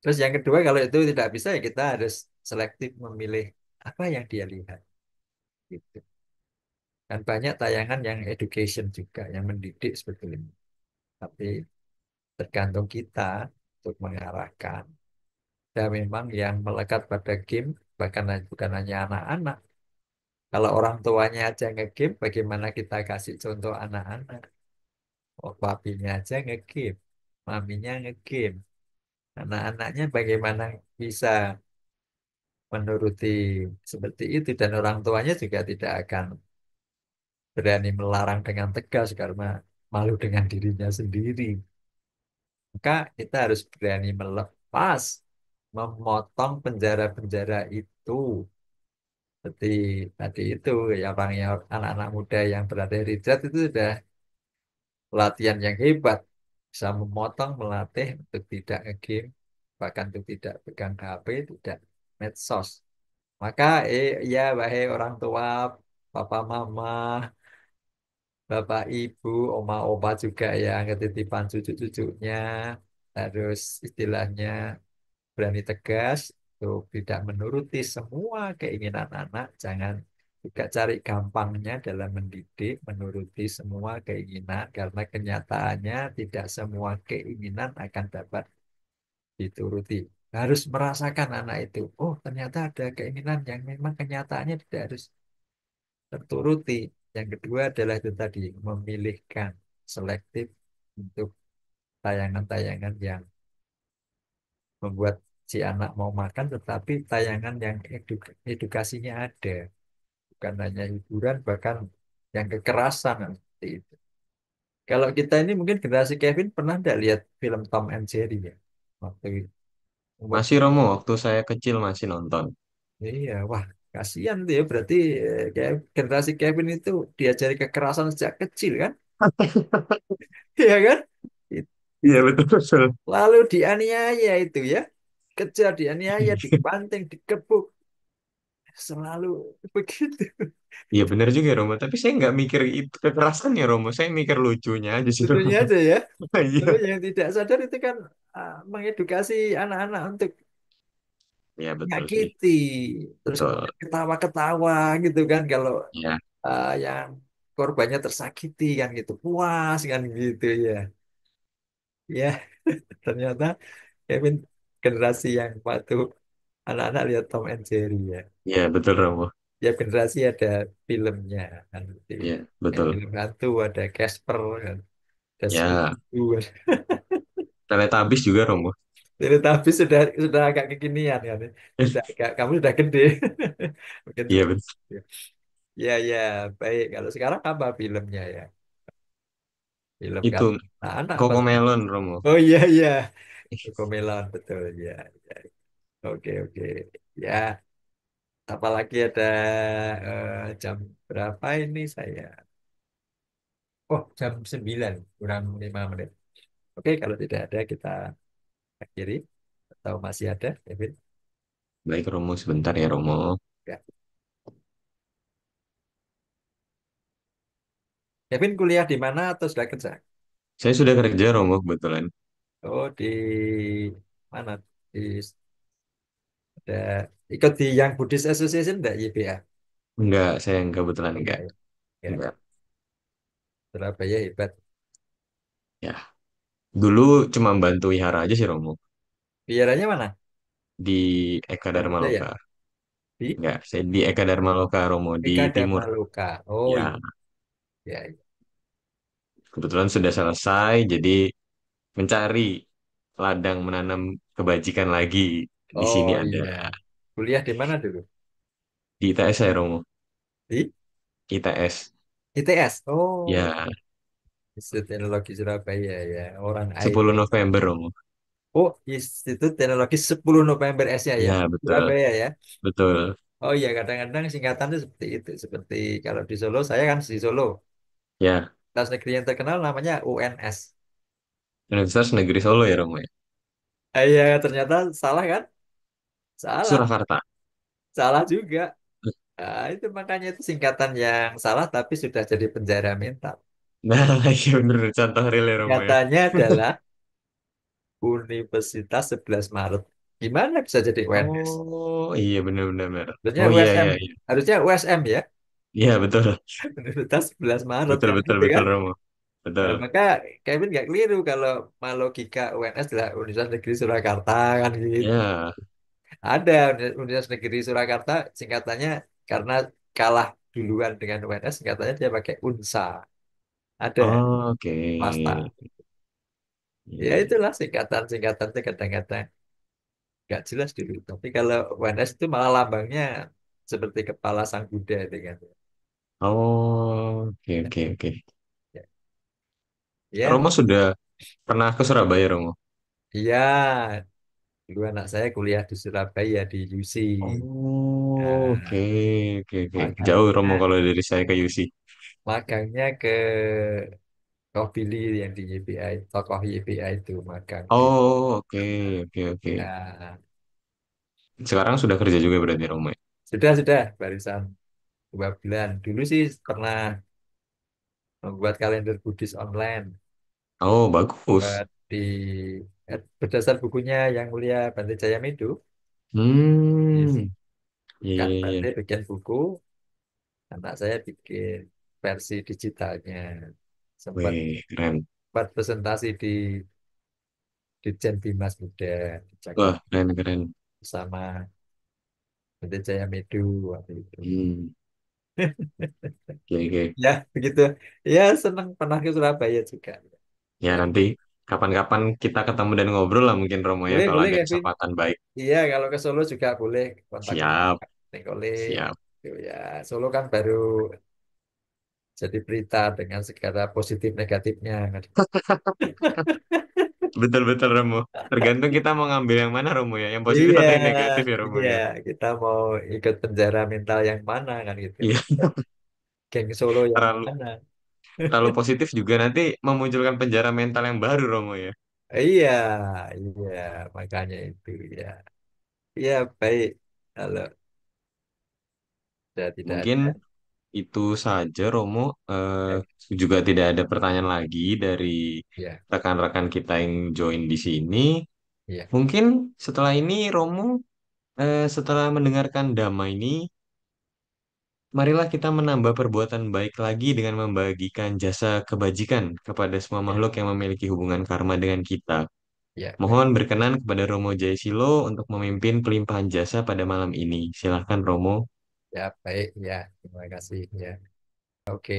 Terus yang kedua, kalau itu tidak bisa, ya kita harus selektif memilih apa yang dia lihat. Gitu. Dan banyak tayangan yang education juga, yang mendidik sebetulnya. Tapi tergantung kita untuk mengarahkan. Dan memang yang melekat pada game, bahkan bukan hanya anak-anak. Kalau orang tuanya aja nge-game, bagaimana kita kasih contoh anak-anak? Oh, papinya aja nge-game, maminya nge-game. Anak-anaknya bagaimana bisa menuruti seperti itu dan orang tuanya juga tidak akan berani melarang dengan tegas karena malu dengan dirinya sendiri. Maka kita harus berani melepas, memotong penjara-penjara itu. Seperti tadi itu, ya orangnya anak-anak muda yang berada di Richard itu sudah pelatihan yang hebat. Bisa memotong, melatih untuk tidak nge-game, bahkan untuk tidak pegang HP, tidak medsos. Maka ya wahai orang tua, papa mama, bapak ibu, oma opa juga yang ketitipan cucu-cucunya harus istilahnya berani tegas untuk tidak menuruti semua keinginan anak. Jangan juga cari gampangnya dalam mendidik, menuruti semua keinginan karena kenyataannya tidak semua keinginan akan dapat dituruti. Harus merasakan anak itu. Oh, ternyata ada keinginan yang memang kenyataannya tidak harus terturuti. Yang kedua adalah itu tadi, memilihkan selektif untuk tayangan-tayangan yang membuat si anak mau makan, tetapi tayangan yang edukasinya ada. Bukan hanya hiburan, bahkan yang kekerasan seperti itu. Kalau kita ini mungkin generasi Kevin pernah nggak lihat film Tom and Jerry ya? Waktu umur Masih Romo, waktu saya kecil masih nonton. iya, wah kasihan tuh ya. Berarti kayak generasi Kevin itu diajari kekerasan sejak kecil kan? Iya kan? Iya betul betul. Lalu dianiaya itu ya, kejar dianiaya, dibanting, dikepuk, selalu begitu. Iya benar juga Romo, tapi saya nggak mikir itu kekerasan ya Romo, saya mikir lucunya aja sih Romo. Tentunya aja ya. Iya, Lalu yang tidak sadar itu kan mengedukasi anak-anak untuk iya betul sih, menyakiti, terus betul. kemudian ketawa-ketawa gitu kan kalau Ya, yang korbannya tersakiti kan gitu, puas kan gitu ya. Ya, ternyata Kevin generasi yang waktu anak-anak lihat Tom and Jerry ya. iya betul Romo. Tiap generasi ada filmnya kan. Iya Yang betul. film hantu ada Casper kan, ada Ya, Scooby-Doo. Teletubbies juga Romo. Tapi sudah agak kekinian kan. Sudah agak kamu sudah gede. Mungkin Iya seperti betul. itu. Ya ya baik. Kalau sekarang apa filmnya ya? Film Itu kartun anak apa sekarang? Cocomelon Romo. Oh iya iya. Cocomelon betul ya. Ya. Oke oke. Ya apalagi ada jam berapa ini saya? Oh jam 9 kurang 5 menit. Oke kalau tidak ada kita akhiri atau masih ada, David? Baik Romo, sebentar ya Romo. Ya. Kevin kuliah di mana atau sudah kerja? Saya sudah kerja Romo kebetulan. Oh, di mana? Di ada ikut di yang Buddhist Association enggak YBA? Enggak, saya enggak kebetulan Oh, enggak. enggak ya. Ya, Enggak. Surabaya hebat. Ya, dulu cuma bantu wihara aja sih Romo Biaranya mana? di Eka Dharma Brawijaya. Loka. Di Enggak, saya di Eka Dharma Loka Romo di Eka timur. Dharma Loka. Oh Ya, iya, iya, iya. kebetulan sudah selesai, jadi mencari ladang menanam kebajikan lagi. Di sini Oh ada iya. Kuliah di mana dulu? di ITS saya Romo. Di ITS. ITS. Oh, Ya, Institut Teknologi Surabaya ya. Orang 10 IT. November Romo. Oh, Institut Teknologi 10 November S-nya ya. Ya, betul. Surabaya ya. Betul. Oh iya, kadang-kadang singkatannya seperti itu. Seperti kalau di Solo, saya kan di Solo. Ya, Tas negeri yang terkenal namanya UNS. Universitas Negeri Solo ya Romo ya. Iya, ternyata salah kan? Salah, Surakarta. salah juga. Nah, itu makanya itu singkatan yang salah tapi sudah jadi penjara mental. Nah, iya bener contoh real ya Romo ya. Singkatannya adalah Universitas 11 Maret. Gimana bisa jadi UNS? Oh, iya bener-bener. Harusnya Oh iya USM, iya iya. harusnya USM ya, Iya betul. Universitas 11 Maret Betul kan betul gitu betul kan? Romo. Nah, Betul. maka Kevin nggak keliru kalau logika UNS adalah Universitas Negeri Surakarta kan gitu. Ya. Ada Universitas Negeri Surakarta singkatannya karena kalah duluan dengan UNS singkatannya dia pakai UNSA. Ada Oke. swasta. Iya, Ya iya. itulah singkatan-singkatan itu kadang-kadang nggak jelas dulu. Tapi kalau UNS itu malah lambangnya seperti kepala sang Buddha itu kan. Oh, oke oke oke. Ya, ya, Romo sudah pernah ke Surabaya Romo? iya. Dulu anak saya kuliah di Surabaya di UC. Oh, oke Nah, oke oke. Jauh Romo magangnya kalau dari saya ke UC. magangnya ke Rohbili yang di YBI, tokoh YBI itu magang di. Oh, oke oke oke. Ya, Sekarang sudah kerja juga berarti Romo ya? sudah barusan 2 bulan. Dulu sih pernah membuat kalender Buddhis online Oh, bagus. buat di berdasar bukunya yang mulia Bante Jayamidu. Yes. Hmm, iya Kan iya iya. Bante bikin buku, anak saya bikin versi digitalnya. Sempat Wih, keren. buat presentasi di Jen Bimas Muda di Wah, Jakarta keren keren. bersama Bante Jayamidu waktu itu. Hmm, oke oke. Ya, begitu. Ya, senang pernah ke Surabaya juga. Ya Ya, nanti kapan-kapan kita ketemu dan ngobrol lah mungkin Romo ya boleh, kalau boleh, ada Kevin. kesempatan baik. Iya, kalau ke Solo juga boleh Siap, kontak-kontak. Oleh siap. ya, Solo kan baru jadi berita dengan segala positif negatifnya. Betul-betul Romo. Tergantung kita mau ngambil yang mana Romo ya, yang positif Iya, atau yang negatif ya Romo iya, ya. kita mau ikut penjara mental yang mana kan gitu. Iya, Geng Solo yang terlalu mana? terlalu positif juga nanti memunculkan penjara mental yang baru Romo ya. Iya, iya, makanya itu ya. Iya, baik. Kalau sudah tidak Mungkin ada, itu saja Romo. ya, Juga tidak ada pertanyaan lagi dari ya, rekan-rekan kita yang join di sini. ya, Mungkin setelah ini Romo, setelah mendengarkan Dhamma ini, marilah kita menambah perbuatan baik lagi dengan membagikan jasa kebajikan kepada semua ya, makhluk yang memiliki hubungan karma dengan kita. ya, baik. Mohon berkenan kepada Romo Jaisilo untuk memimpin pelimpahan jasa pada malam ini. Silahkan Romo. Ya, baik. Ya, terima kasih. Ya, oke.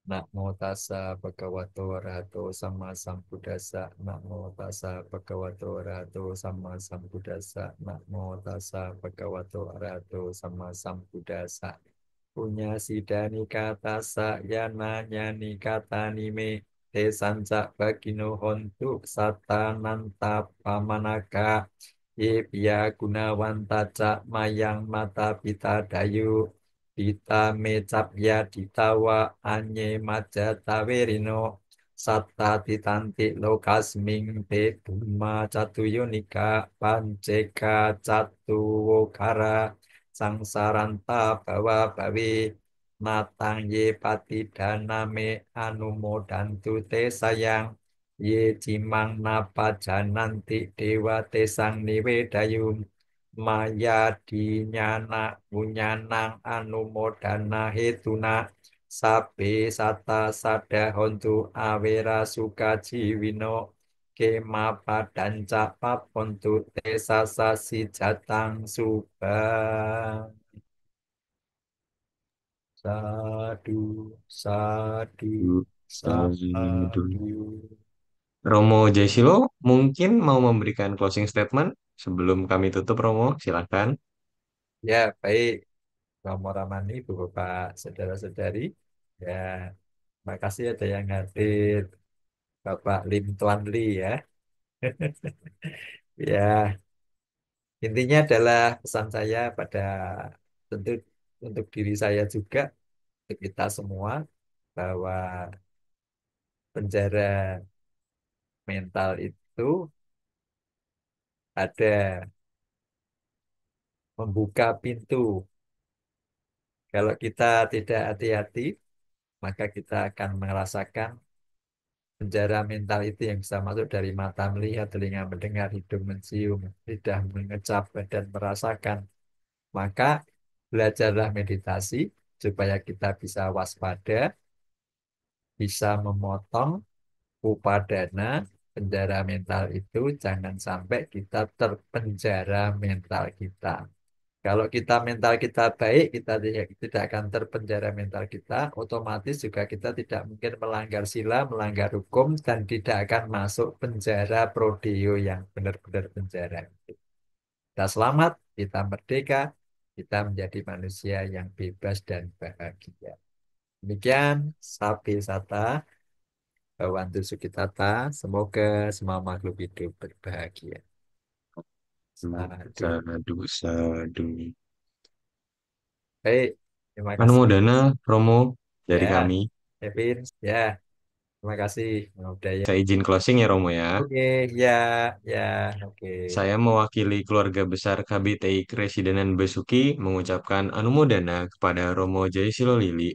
Namo tassa bhagavato arahato sama sambuddhassa. Namo tassa bhagavato arahato sama sambuddhassa. Namo tassa bhagavato arahato sama sambuddhassa. Punya sidani kata yana nyani kata nime te sanca bagino hontu satananta pamanaka ye piya gunawanta cak mayang mata pita dayu pita mecap ya ditawa anye maja tawerino satta titanti lokasming te buma catuyonika panceka catu wokara sangsaranta bawa bawi natang ye pati dana me anumodantu te sayang ye cimang napa jananti dewa te sang niwedayum maya dinyana punyanang anumodana hetuna sabe sata sada hontu awera suka jiwino kema padanca papontu te sasasi jatang subang. Sadu, sadu, Aduh. sadu. Romo Jaisilo mungkin mau memberikan closing statement sebelum kami tutup, Romo. Silahkan. Ya, baik. Romo Ramani, Ibu Bapak, Saudara-saudari. Ya, makasih ada yang hadir. Bapak Lim Tuan Lee ya. Ya, intinya adalah pesan saya pada tentu untuk diri saya juga, untuk kita semua, bahwa penjara mental itu ada membuka pintu. Kalau kita tidak hati-hati, maka kita akan merasakan penjara mental itu yang bisa masuk dari mata melihat, telinga mendengar, hidung mencium, lidah mengecap, badan merasakan. Maka belajarlah meditasi supaya kita bisa waspada, bisa memotong upadana penjara mental itu, jangan sampai kita terpenjara mental kita. Kalau kita mental kita baik, kita tidak akan terpenjara mental kita, otomatis juga kita tidak mungkin melanggar sila, melanggar hukum, dan tidak akan masuk penjara prodeo yang benar-benar penjara. Kita selamat, kita merdeka, kita menjadi manusia yang bebas dan bahagia. Demikian, Sapi Sata, Bawantu Sukitata, semoga semua makhluk hidup berbahagia. Sadu. Sadu, sadu. Baik, terima kasih. Anumodana, Romo, dari Ya, kami. Kevin, ya. Terima kasih, udah ya. Saya izin closing ya, Romo ya. Oke, ya, ya, oke. Saya mewakili keluarga besar KBTI Kresidenan Besuki mengucapkan anumodana kepada Romo Jaisilo Lili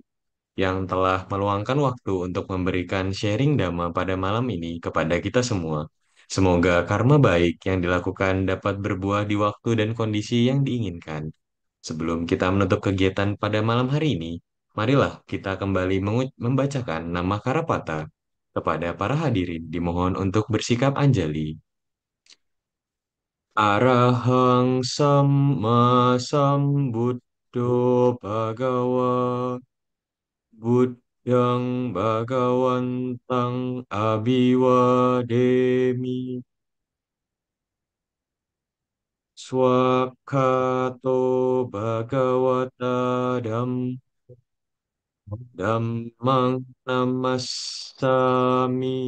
yang telah meluangkan waktu untuk memberikan sharing Dhamma pada malam ini kepada kita semua. Semoga karma baik yang dilakukan dapat berbuah di waktu dan kondisi yang diinginkan. Sebelum kita menutup kegiatan pada malam hari ini, marilah kita kembali membacakan nama Karapata kepada para hadirin dimohon untuk bersikap anjali. Arahang Samma Sambuddho Bhagawa Buddhang Bhagawantang Abhiwademi Swakato Bhagawata Dhammang Namassami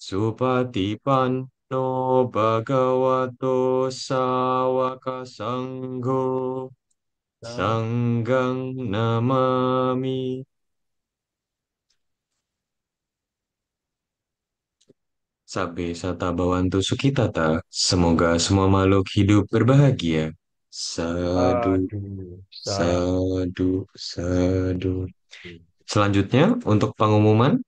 Supatipanno Bhagavato Sawaka Sangho Sanggang Namami Sabe Sata Bawantu Sukitata. Semoga semua makhluk hidup berbahagia. Sadu, Aduh, sadu. sadu, sadu. Selanjutnya untuk pengumuman,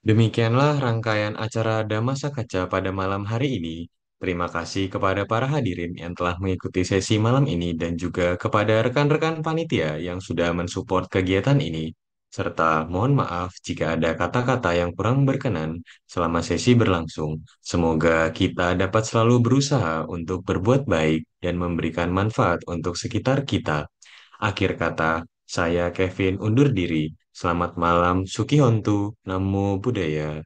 demikianlah rangkaian acara Damasakaca pada malam hari ini. Terima kasih kepada para hadirin yang telah mengikuti sesi malam ini dan juga kepada rekan-rekan panitia yang sudah mensupport kegiatan ini. serta mohon maaf jika ada kata-kata yang kurang berkenan selama sesi berlangsung. Semoga kita dapat selalu berusaha untuk berbuat baik dan memberikan manfaat untuk sekitar kita. Akhir kata, saya Kevin undur diri. Selamat malam, Sukihontu, Namo Buddhaya.